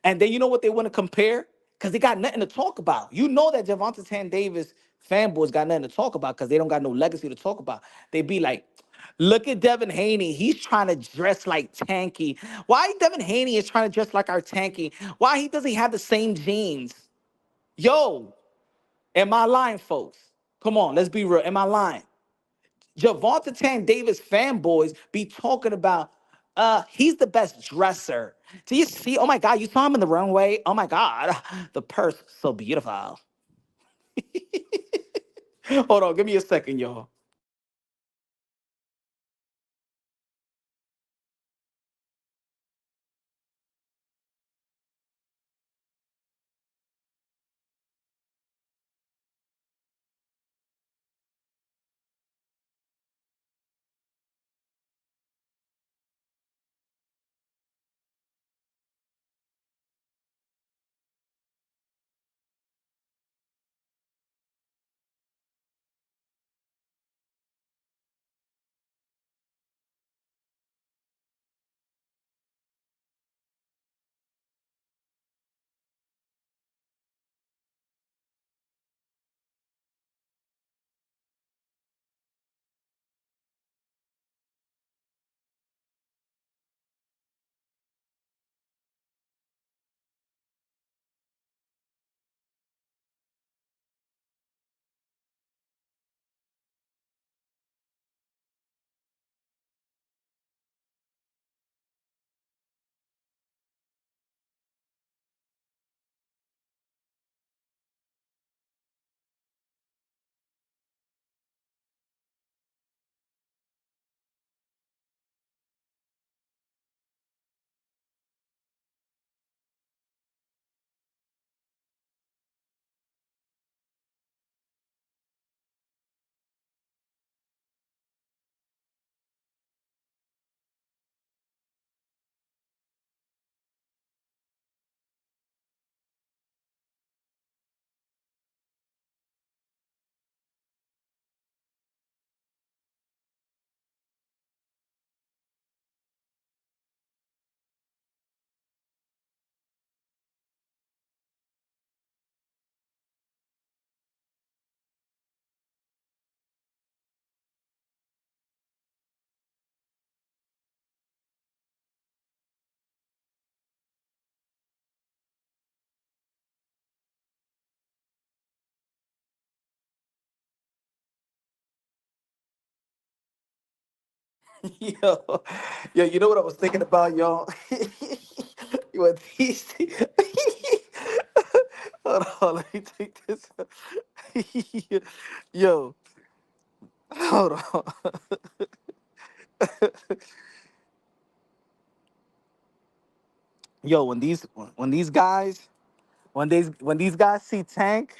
And then you know what they want to compare? Because they got nothing to talk about. You know that Javante Tan Davis fanboys got nothing to talk about because they don't got no legacy to talk about. They be like, look at Devin Haney. He's trying to dress like Tanky. Why Devin Haney is trying to dress like our Tanky? Why he doesn't have the same jeans? Yo, am I lying, folks? Come on, let's be real. Am I lying? Javante Tan Davis fanboys be talking about he's the best dresser. Do you see? Oh my God, you saw him in the runway. Oh my God, the purse so beautiful. Hold on, give me a second, y'all. Yo, yo, you know what I was thinking about, y'all? What these? Hold on, let me take this. Yo, hold on. Yo, when these guys see Tank,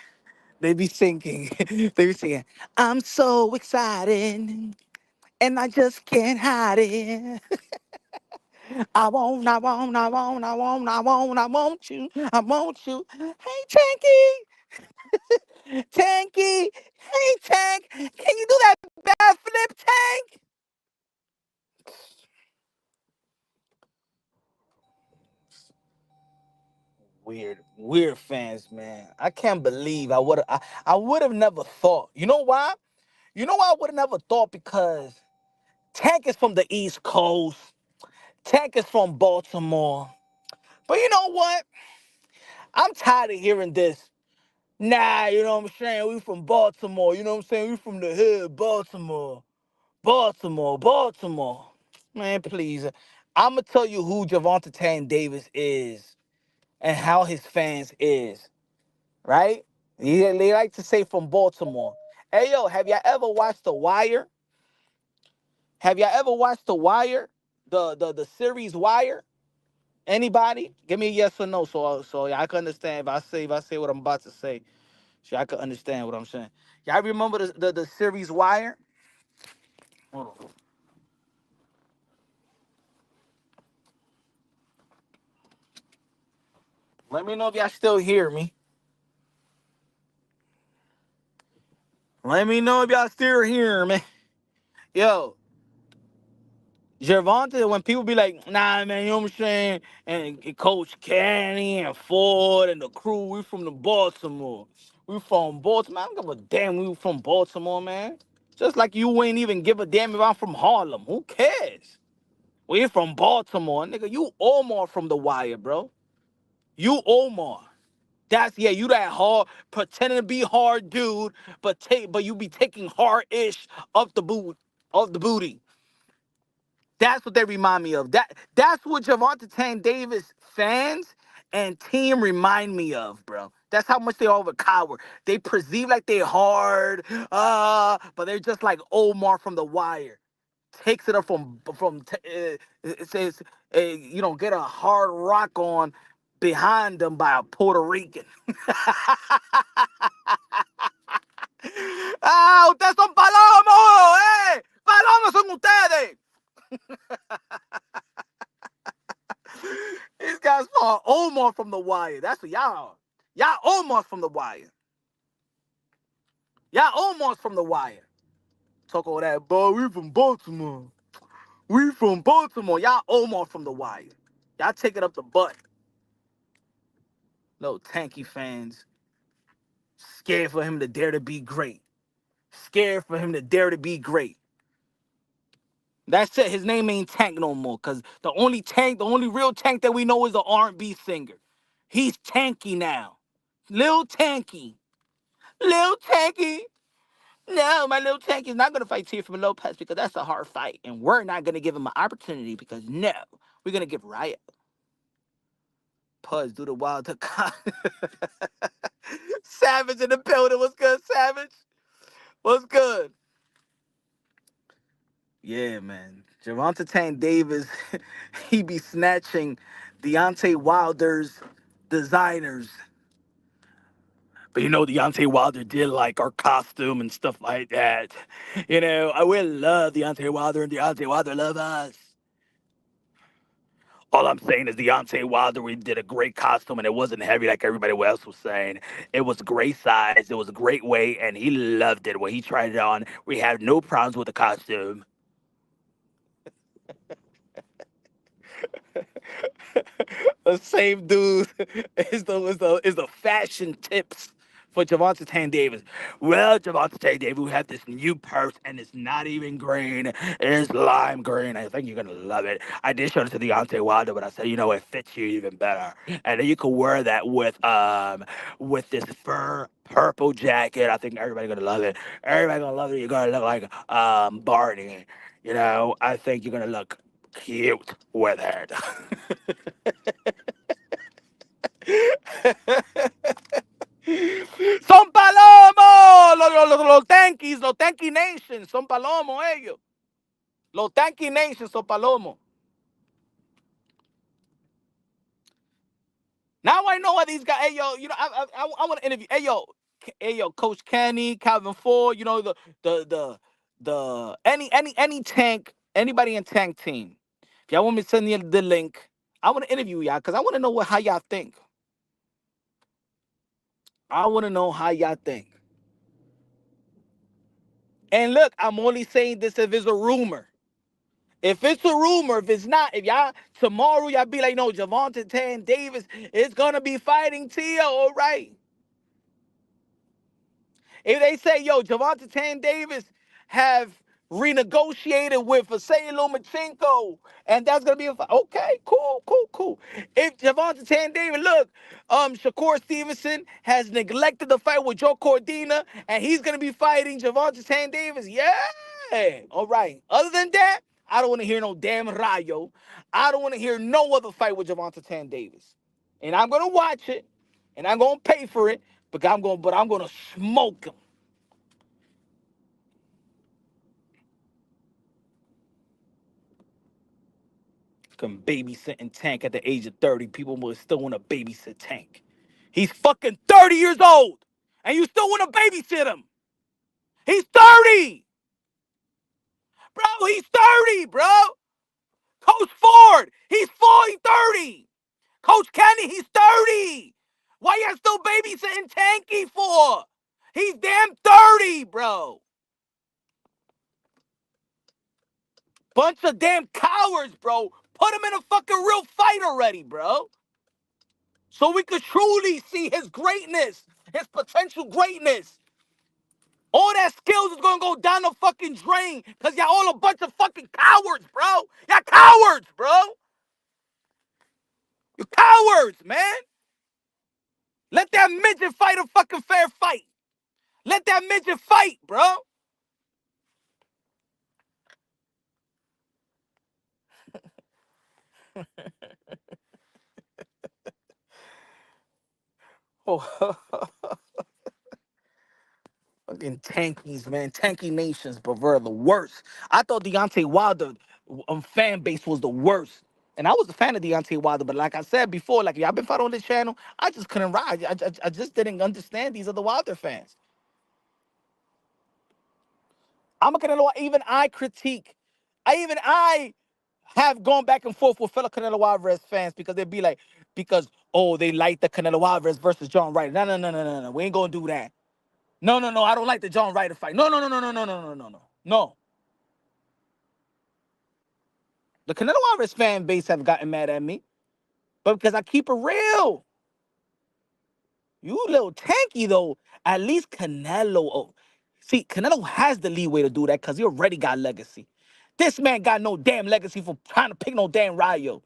they be singing. They be singing. I'm so excited, and I just can't hide it. I want you, I want you. Hey, Tanky, hey, Tank, can you do that backflip, Tank? Weird fans, man. I can't believe I would have never thought. You know why? You know why I would have never thought? Because Tank is from the East Coast. Tank is from Baltimore. But you know what? I'm tired of hearing this. Nah, you know what I'm saying? We from Baltimore. You know what I'm saying? We from the hood, Baltimore. Baltimore. Man, please. I'm going to tell you who Javante Tank Davis is and how his fans is, right? They like to say from Baltimore. Hey, yo, have y'all ever watched The Wire? Have y'all ever watched The Wire? The series Wire? Anybody? Give me a yes or no so I can understand if I say what I'm about to say. So I can understand what I'm saying. Y'all remember the series Wire? Hold on. Let me know if y'all still hear me. Let me know if y'all still hear me. Yo, Gervonta, when people be like, nah, man, you know what I'm saying? And Coach Kenny and Ford and the crew, we from the Baltimore. We from Baltimore. I don't give a damn we from Baltimore, man. Just like you ain't even give a damn if I'm from Harlem. Who cares? We from Baltimore, nigga. You Omar from The Wire, bro. You Omar. That's yeah, you that hard, pretending to be hard dude, but you be taking hard ish of the booty. That's what they remind me of. That's what Javante Tank Davis fans and team remind me of, bro. That's how much they overpower. They perceive like they hard, but they're just like Omar from The Wire. Takes it up it says, get a hard rock on behind them by a Puerto Rican. ¡Ah, ustedes son palomos! ¡Eh! ¡Palomos son ustedes! These guys are Omar from The Wire. That's what y'all are. Y'all Omar from The Wire. Y'all Omar from The Wire. Talk all that, boy. We from Baltimore. We from Baltimore. Y'all Omar from The Wire. Y'all take it up the butt. Little tanky fans. Scared for him to dare to be great. Scared for him to dare to be great. That's it. His name ain't Tank no more. Cause the only real Tank that we know is the R&B singer. He's Tanky now. Lil Tanky. Lil Tanky. No, my little Tanky's not gonna fight Teofimo Lopez because that's a hard fight. And we're not gonna give him an opportunity because no, we're gonna give Rayo. Puz do the wild to Savage in the building. What's good, Savage? What's good? Yeah, man. Javante Tank Davis, he be snatching Deontay Wilder's designers. But Deontay Wilder did like our costume and stuff like that. I will love Deontay Wilder and Deontay Wilder love us. All I'm saying is Deontay Wilder, we did a great costume and it wasn't heavy like everybody else was saying. It was great size, it was a great weight, and he loved it. When he tried it on, we had no problems with the costume. The same dude is the fashion tips for Javante Tank Davis. Well, Javante Tank Davis, we have this new purse and it's not even green. It's lime green. I think you're gonna love it. I did show it to Deontay Wilder, but I said, it fits you even better. And then you can wear that with this fur purple jacket. I think everybody's gonna love it. Everybody's gonna love it. You're gonna look like Barney. I think you're gonna look cute with it. Son palomos, los tankies, los tanky nations, son palomos ellos. Los tanky nations son palomos. Now I know why these guys. Hey yo, I want to interview. Hey yo, Coach Kenny, Calvin Ford. The any tank, anybody in tank team. If y'all want me to send you the link, I want to interview y'all because I want to know how y'all think. I want to know how y'all think. And look, I'm only saying this if it's a rumor. If it's a rumor, if it's not, if y'all tomorrow y'all be like, no, Javante Tan Davis is gonna be fighting Tio, all right. If they say, yo, Javante Tan Davis have renegotiated with Vasily Lomachenko, and that's gonna be a fight. Okay, cool, cool, cool. If Javante Tan Davis, look, Shakur Stevenson has neglected the fight with Joe Cordina, and he's gonna be fighting Javante Tan Davis. Yeah, all right. Other than that, I don't want to hear no damn Rayo. I don't want to hear no other fight with Javante Tan Davis. And I'm gonna watch it, and I'm gonna pay for it, but I'm gonna smoke him. Fucking babysitting Tank at the age of 30. People will still want to babysit Tank. He's fucking 30 years old, and you still want to babysit him. He's 30, bro. He's 30, bro. Coach Ford, he's fully 30. Coach Kenny, he's 30. Why you still babysitting Tanky for? He's damn 30, bro. Bunch of damn cowards, bro. Put him in a fucking real fight already, bro. So we could truly see his greatness, his potential greatness. All that skills is gonna go down the fucking drain because y'all all a bunch of fucking cowards, bro. Y'all cowards, bro. You cowards, man. Let that midget fight a fucking fair fight. Let that midget fight, bro. Oh, fucking tankies, man. Tanky nations, but we're the worst. I thought Deontay Wilder fan base was the worst. And I was a fan of Deontay Wilder, but like I said before, like y'all been following this channel, I just couldn't ride. I just didn't understand these other Wilder fans. I'm a Canelo. Even I critique. I have gone back and forth with fellow Canelo Alvarez fans because they'd be like, because they like the Canelo Alvarez versus John Ryder. No, no, no, no, no, no. We ain't gonna do that. No, no, no. I don't like the John Ryder fight. No, no, no, no, no, no, no, no, no, no. No. The Canelo Alvarez fan base have gotten mad at me, but because I keep it real. You little tanky though. At least Canelo. Oh, see, Canelo has the leeway to do that because he already got legacy. This man got no damn legacy for trying to pick no damn Rayo.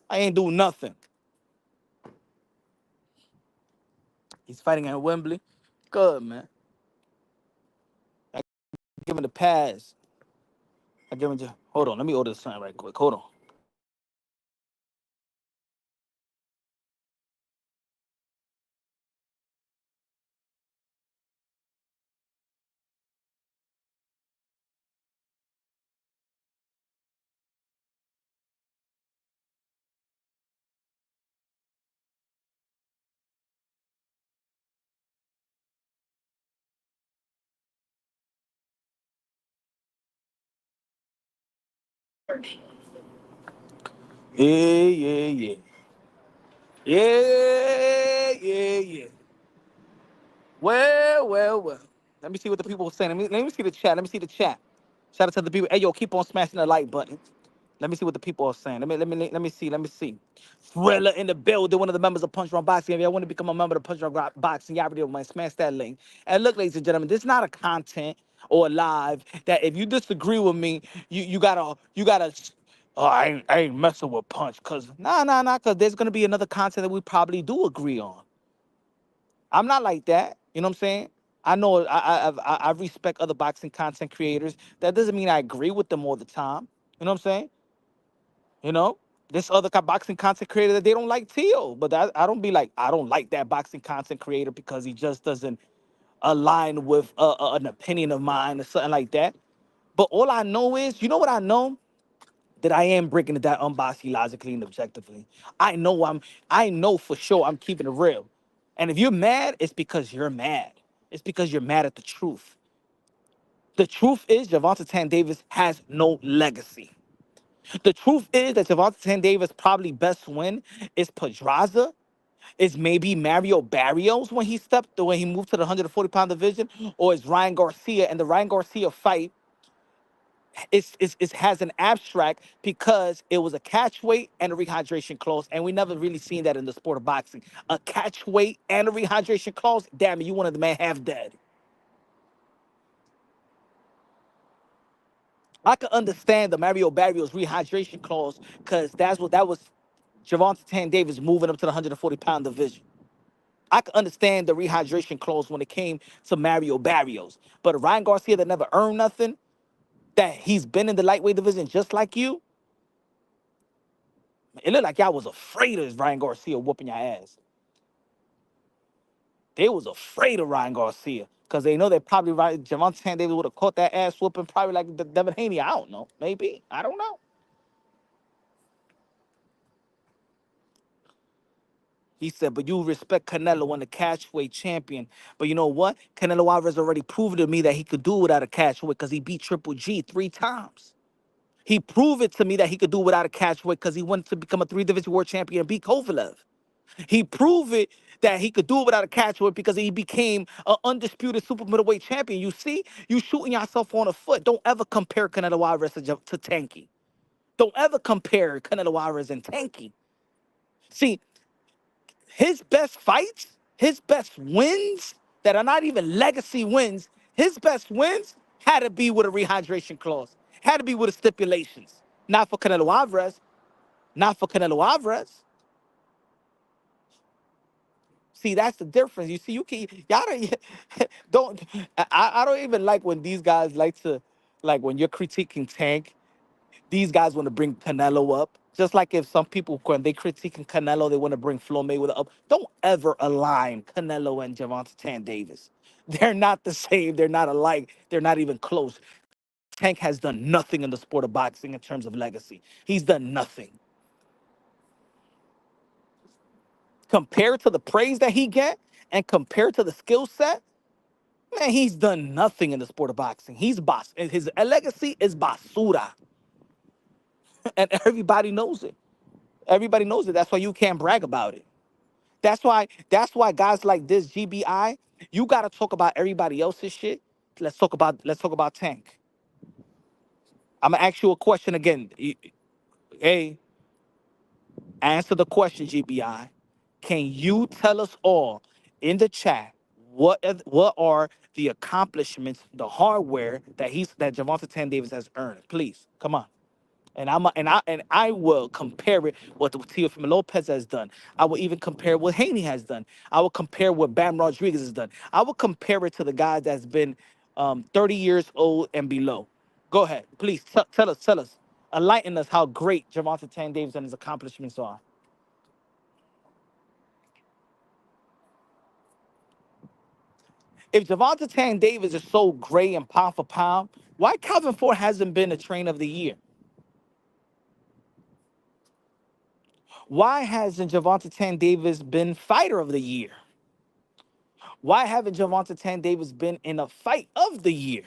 I ain't doing nothing. He's fighting at Wembley. Good, man. I give him the pass. I give him just hold on. Let me order something right quick. Hold on. Yeah, yeah, yeah. Yeah, yeah, yeah. Well, well, well. Let me see what the people are saying. Let me see the chat. Let me see the chat. Shout out to the people. Hey, yo, keep on smashing the like button. Let me see what the people are saying. Let me see. Let me see. Thriller in the building. One of the members of Punch Drunk Boxing. If y'all want to become a member of Punch Drunk Boxing, y'all already might smash that link. And look, ladies and gentlemen, this is not a content or a live that if you disagree with me, you gotta. Oh, I ain't messing with Punch, cause nah, cause there's gonna be another content that we probably do agree on. I'm not like that. You know what I'm saying? I know I respect other boxing content creators. That doesn't mean I agree with them all the time. You know what I'm saying? You know, this other boxing content creator that they don't like Teo, but I don't be like I don't like that boxing content creator because he just doesn't align with an opinion of mine or something like that. But all I know is, you know what I know? That I am breaking it down unbiased, logically, and objectively. I know I know for sure I'm keeping it real. And if you're mad, it's because you're mad. It's because you're mad at the truth. The truth is Gervonta Tank Davis has no legacy. The truth is that Gervonta Tank Davis probably best win is Pedraza, is maybe Mario Barrios when he moved to the 140-pound division, or is Ryan Garcia, and the Ryan Garcia fight it has an abstract because it was a catch weight and a rehydration clause, and we never really seen that in the sport of boxing. A catch weight and a rehydration clause, damn it, you wanted the man half dead. I could understand the Mario Barrios rehydration clause because that was Gervonta Tank Davis moving up to the 140-pound division. I could understand the rehydration clause when it came to Mario Barrios. But Ryan Garcia that never earned nothing, that he's been in the lightweight division just like you, it looked like y'all was afraid of Ryan Garcia whooping your ass. They was afraid of Ryan Garcia because they know that probably Gervonta Tank Davis would have caught that ass whooping probably like the Devin Haney. I don't know. Maybe. I don't know. He said, but you respect Canelo when the catchweight champion. But you know what? Canelo Alvarez already proved to me that he could do without a catchweight because he beat Triple G 3 times. He proved it to me that he could do without a catchweight because he went to become a three-division world champion and beat Kovalev. He proved it that he could do it without a catchweight because he became an undisputed super middleweight champion. You see, you shooting yourself on the foot. Don't ever compare Canelo Alvarez to Tanky. Don't ever compare Canelo Alvarez and Tanky. See, his best fights, his best wins that are not even legacy wins, his best wins had to be with a rehydration clause, had to be with the stipulations. Not for Canelo Alvarez, not for Canelo Alvarez. See, that's the difference. You see, you can y'all don't I don't even like when these guys like to like when you're critiquing Tank, these guys want to bring Canelo up. Just like if some people when they critiquing Canelo, they want to bring Flo Mayweather up. Don't ever align Canelo and Gervonta Tank Davis. They're not the same. They're not alike. They're not even close. Tank has done nothing in the sport of boxing in terms of legacy. He's done nothing. Compared to the praise that he get and compared to the skill set, man, he's done nothing in the sport of boxing. He's boss. His legacy is basura, and everybody knows it. Everybody knows it. That's why you can't brag about it. That's why. That's why guys like this GBI, you got to talk about everybody else's shit. Let's talk about Tank. I'm gonna ask you a question again. Hey, answer the question, GBI. Can you tell us all in the chat what are the accomplishments, the hardware that Gervonta Tank Davis has earned? Please, come on. And I will compare it what Teofimo Lopez has done. I will even compare what Haney has done. I will compare what Bam Rodriguez has done. I will compare it to the guys that's been 30 years old and below. Go ahead, please tell us, enlighten us how great Gervonta Tank Davis and his accomplishments are. If Gervonta Tank Davis is so great and pound for pound, why Calvin Ford hasn't been a train of the year? Why hasn't Gervonta Tank Davis been fighter of the year? Why haven't Gervonta Tank Davis been in a fight of the year?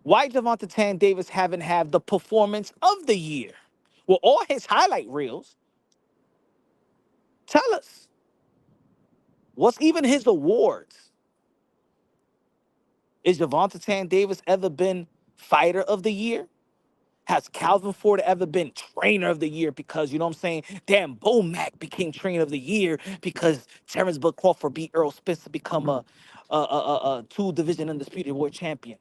Why Gervonta Tank Davis haven't had the performance of the year? Well, all his highlight reels tell us. What's even his awards? Is Gervonta Tank Davis ever been fighter of the year? Has Calvin Ford ever been trainer of the year? Because you know what I'm saying? Damn, Bo Mack became trainer of the year because Terrence Bud Crawford beat Earl Spence to become a two-division undisputed world champion.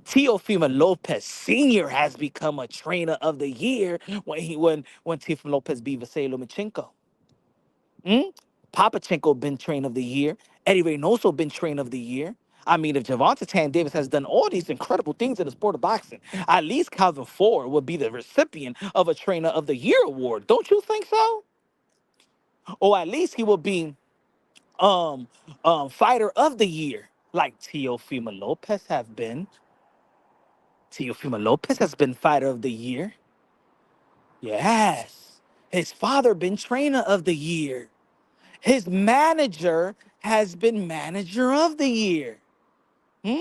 Teofimo Lopez Sr. has become a trainer of the year when Teofimo Lopez beat Vasily Lomachenko. Hmm? Papachenko been trainer of the year. Eddie Reynoso been trainer of the year. I mean, if Javante Tan Davis has done all these incredible things in the sport of boxing, at least Calvin Ford would be the recipient of a Trainer of the Year award. Don't you think so? Or at least he will be um fighter of the year, like Teofimo Lopez has been fighter of the year. Yes. His father been trainer of the year. His manager has been manager of the year. Hmm?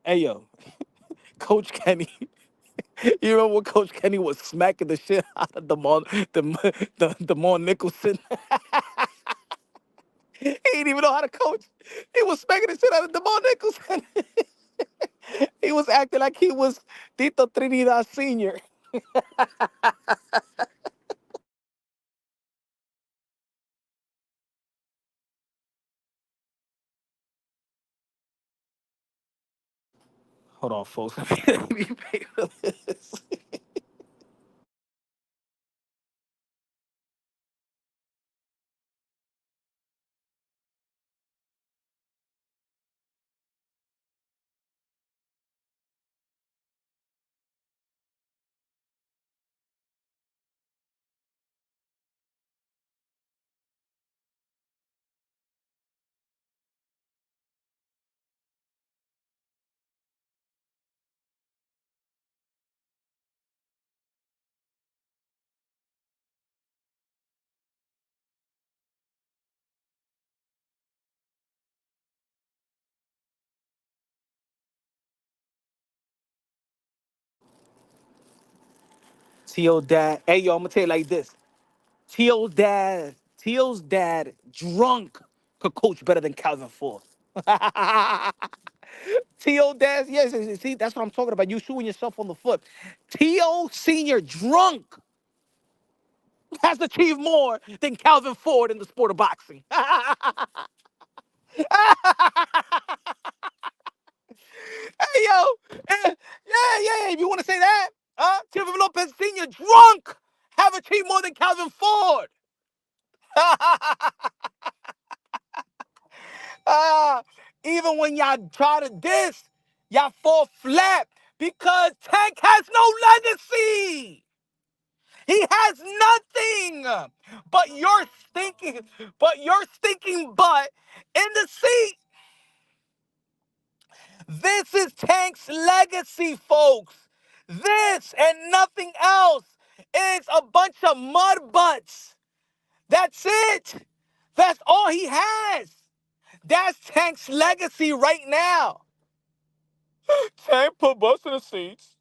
Hey yo, Coach Kenny. You remember when Coach Kenny was smacking the shit out of the Nicholson? He didn't even know how to coach. He was smacking the shit out of Demar Nicholson. He was acting like he was Tito Trinidad Sr. Hold on, folks. Let me pay for this. T.O. dad. Hey, yo, I'm going to tell you like this. T.O.'s dad, drunk, could coach better than Calvin Ford. T.O. dad, yes, see, that's what I'm talking about. You shooting yourself on the foot. T.O. Senior, drunk, has achieved more than Calvin Ford in the sport of boxing. Hey, yo, yeah. If you want to say that, Teofimo Lopez Sr. drunk have achieved more than Calvin Ford. Ah, even when y'all try to diss, y'all fall flat because Tank has no legacy. He has nothing but your stinking butt in the seat. This is Tank's legacy, folks. This and nothing else is a bunch of mud butts. That's it. That's all he has. That's Tank's legacy right now. Tank put butts in the seats.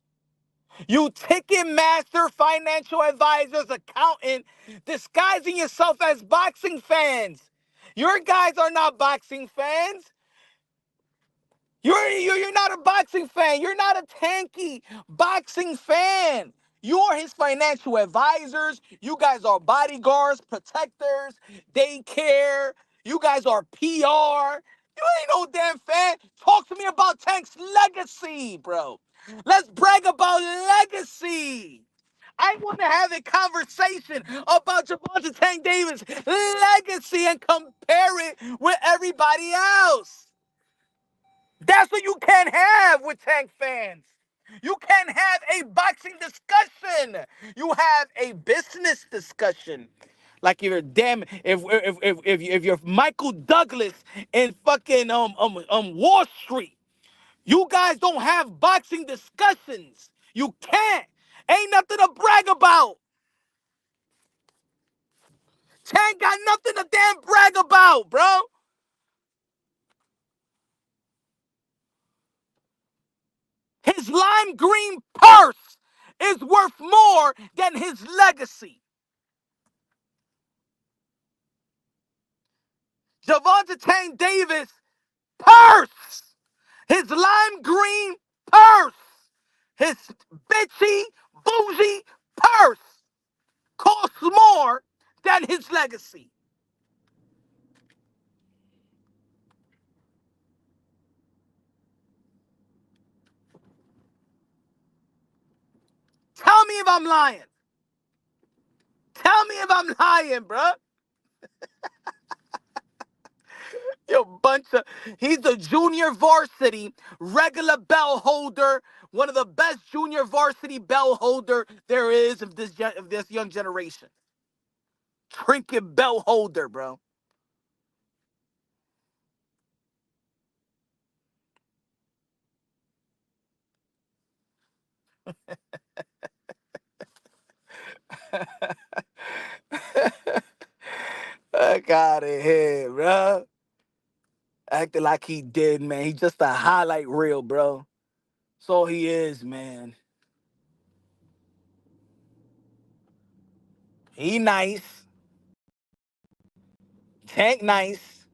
You ticket master, financial advisors, accountant, disguising yourself as boxing fans. Your guys are not boxing fans. You're not a boxing fan. You're not a tanky boxing fan. You're his financial advisors. You guys are bodyguards, protectors, daycare. You guys are PR. You ain't no damn fan. Talk to me about Tank's legacy, bro. Let's brag about legacy. I want to have a conversation about Javante Tank Davis' legacy and compare it with everybody else. That's what you can't have with Tank fans. You can't have a boxing discussion. You have a business discussion. Like you're damn if you're Michael Douglas in fucking Wall Street. You guys don't have boxing discussions. You can't. Ain't nothing to brag about. Tank got nothing to damn brag about, bro. His lime green purse is worth more than his legacy. Javante Tank Davis purse, his lime green purse, his bitchy, bougie purse costs more than his legacy. I'm lying. Tell me if I'm lying, bruh. You bunch of. He's the junior varsity regular bell holder, one of the best junior varsity bell holder there is of this young generation. Trinket bell holder, bro. I got it here, bro. Acting like he did, man. He's just a highlight reel, bro. That's all he is, man. He nice. Tank nice.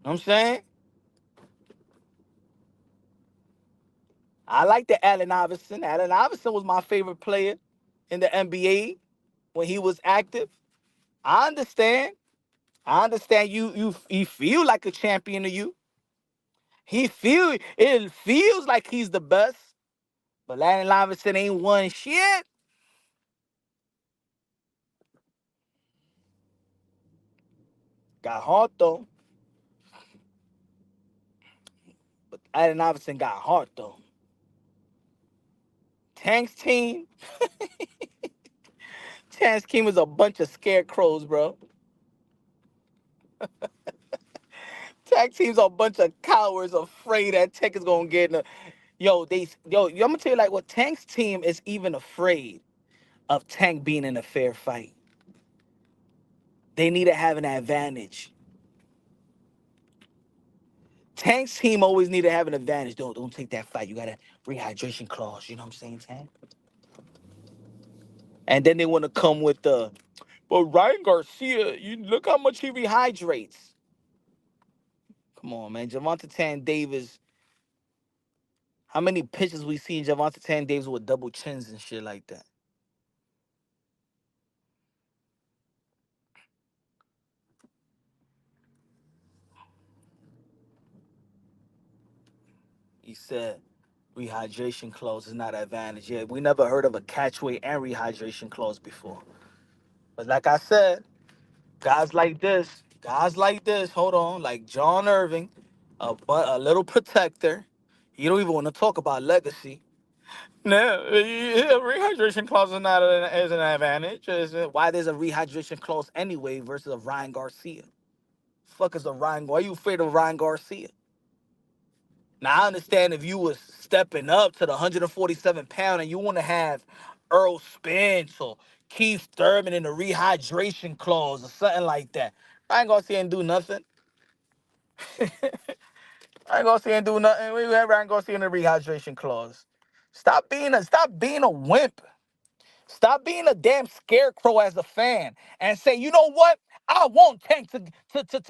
Know what I'm saying? I like the Allen Iverson. Allen Iverson was my favorite player in the NBA when he was active. I understand. I understand you feel like a champion to you. It feels like he's the best. But Allen Iverson ain't won shit. Got heart though. But Allen Iverson got heart though. Tank's team. Tank's team is a bunch of scarecrows, bro. Tag teams are a bunch of cowards afraid that Tank is gonna get in a I'm gonna tell you like what Tank's team is even afraid of Tank being in a fair fight. They need to have an advantage. Tank's team always need to have an advantage. Don't take that fight. You got a rehydration clause. You know what I'm saying, Tank? And then they want to come with but Ryan Garcia, you look how much he rehydrates. Come on, man. Javante Tan Davis. How many pitches we seen Javante Tan Davis with double chins and shit like that? He said rehydration clause is not an advantage. Yeah, we never heard of a catchweight and rehydration clause before. But like I said, guys like this, hold on, like John Irving, a little protector. You don't even want to talk about legacy. No, rehydration clause is an advantage. Why there's a rehydration clause anyway versus a Ryan Garcia? Fuck is a Ryan? Why are you afraid of Ryan Garcia? Now I understand if you was stepping up to the 147 pound and you want to have Earl Spence or Keith Thurman in the rehydration clause or something like that. I ain't gonna see him do nothing. I ain't gonna see him do nothing. We ain't gonna see in the rehydration clause. Stop being a wimp. Stop being a damn scarecrow as a fan and say, you know what? I want Tank to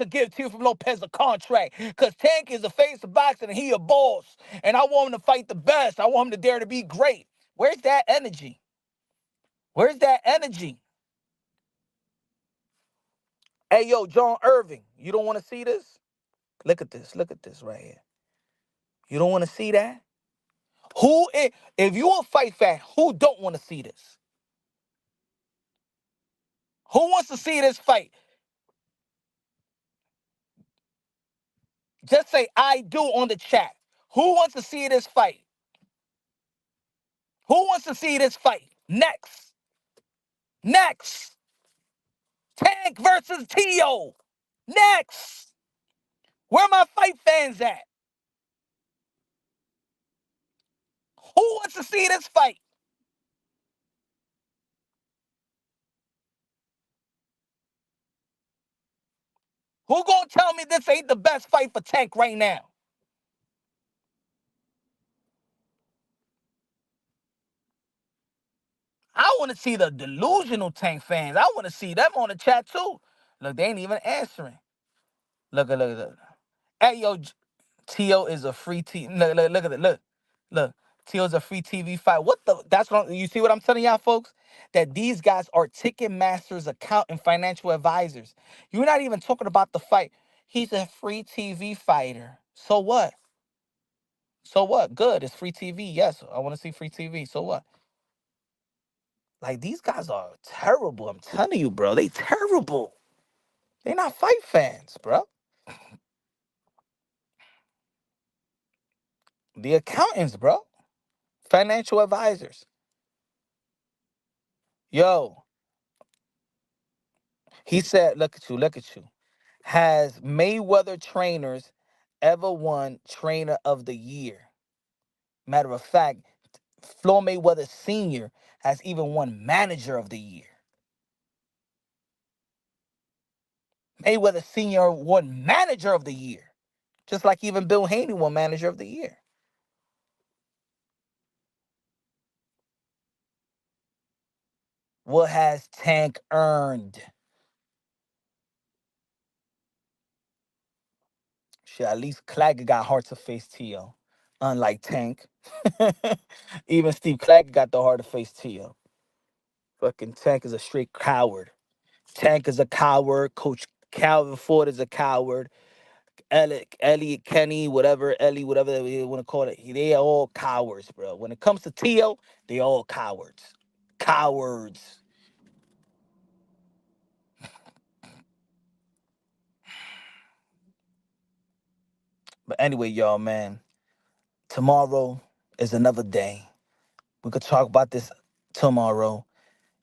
give Teofimo Lopez a contract because Tank is the face of boxing and he a boss. And I want him to fight the best. I want him to dare to be great. Where's that energy? Where's that energy? Hey, yo, John Irving, you don't want to see this? Look at this. Look at this right here. You don't want to see that? If you a fight fan, who don't want to see this? Who wants to see this fight? Just say I do on the chat. Who wants to see this fight? Who wants to see this fight? Next. Next. Tank versus Tio. Next. Where my fight fans at? Who wants to see this fight? Who gonna tell me this ain't the best fight for Tank right now? I want to see the delusional Tank fans. I want to see them on the chat too. Look, they ain't even answering. Look. Hey, yo, Tio is a free TV. Look at it. Look. Tio's a free TV fight. What the? You see what I'm telling y'all, folks? That these guys are ticket masters, account, and financial advisors. You're not even talking about the fight. He's a free TV fighter. So what? So what? Good. It's free TV. Yes, I want to see free TV. So what? Like these guys are terrible. I'm telling you, bro. They terrible. They not fight fans, bro. The accountants, bro. Financial advisors. Yo, he said, look at you, look at you. Has Mayweather trainers ever won trainer of the year? Matter of fact, Floyd Mayweather Sr. has even won manager of the year. Mayweather Sr. won manager of the year. Just like even Bill Haney won manager of the year. What has Tank earned? Shit, at least Claggett got heart to face Tio. Unlike Tank. Even Steve Claggett got the heart to face Tio. Fucking Tank is a straight coward. Tank is a coward. Coach Calvin Ford is a coward. Elliot Kenny, whatever, Ellie, whatever they want to call it. They are all cowards, bro. When it comes to Tio, they all cowards. Cowards. But anyway, y'all, man, tomorrow is another day. We could talk about this tomorrow.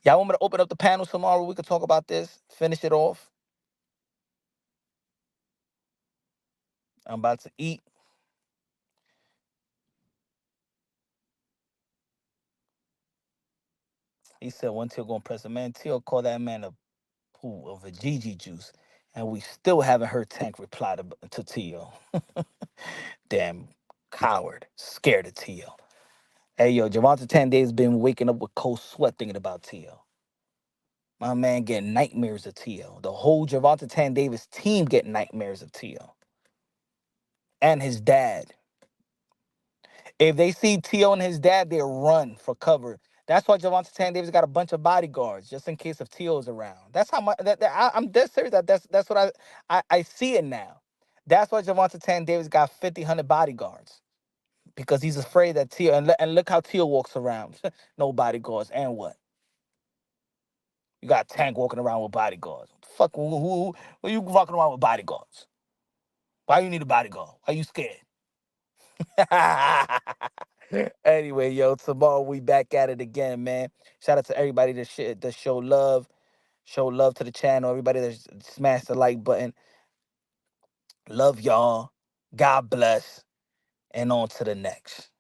Y'all want me to open up the panel tomorrow? We could talk about this, finish it off. I'm about to eat. He said one Till gonna press a man. Till call that man a pool of a Gigi juice. And we still haven't heard Tank reply to Tio. Damn coward. Scared of Tio. Hey yo, Javante Tande's been waking up with cold sweat thinking about Tio. My man getting nightmares of Tio. The whole Javante Tan Davis team getting nightmares of Tio. And his dad. If they see Tio and his dad, they'll run for cover. That's why Javante Tan Davis got a bunch of bodyguards just in case if Tio's around. That's how much I'm dead serious. That's what I see it now. That's why Javante Tan Davis got 50, 100 bodyguards because he's afraid that Tio and look how Tio walks around, no bodyguards and what you got Tank walking around with bodyguards. Fuck who you walking around with bodyguards? Why you need a bodyguard? Why you scared? Anyway, yo, tomorrow we back at it again, man. Shout out to everybody that show love to the channel. Everybody that smashed the like button. Love y'all. God bless. And on to the next.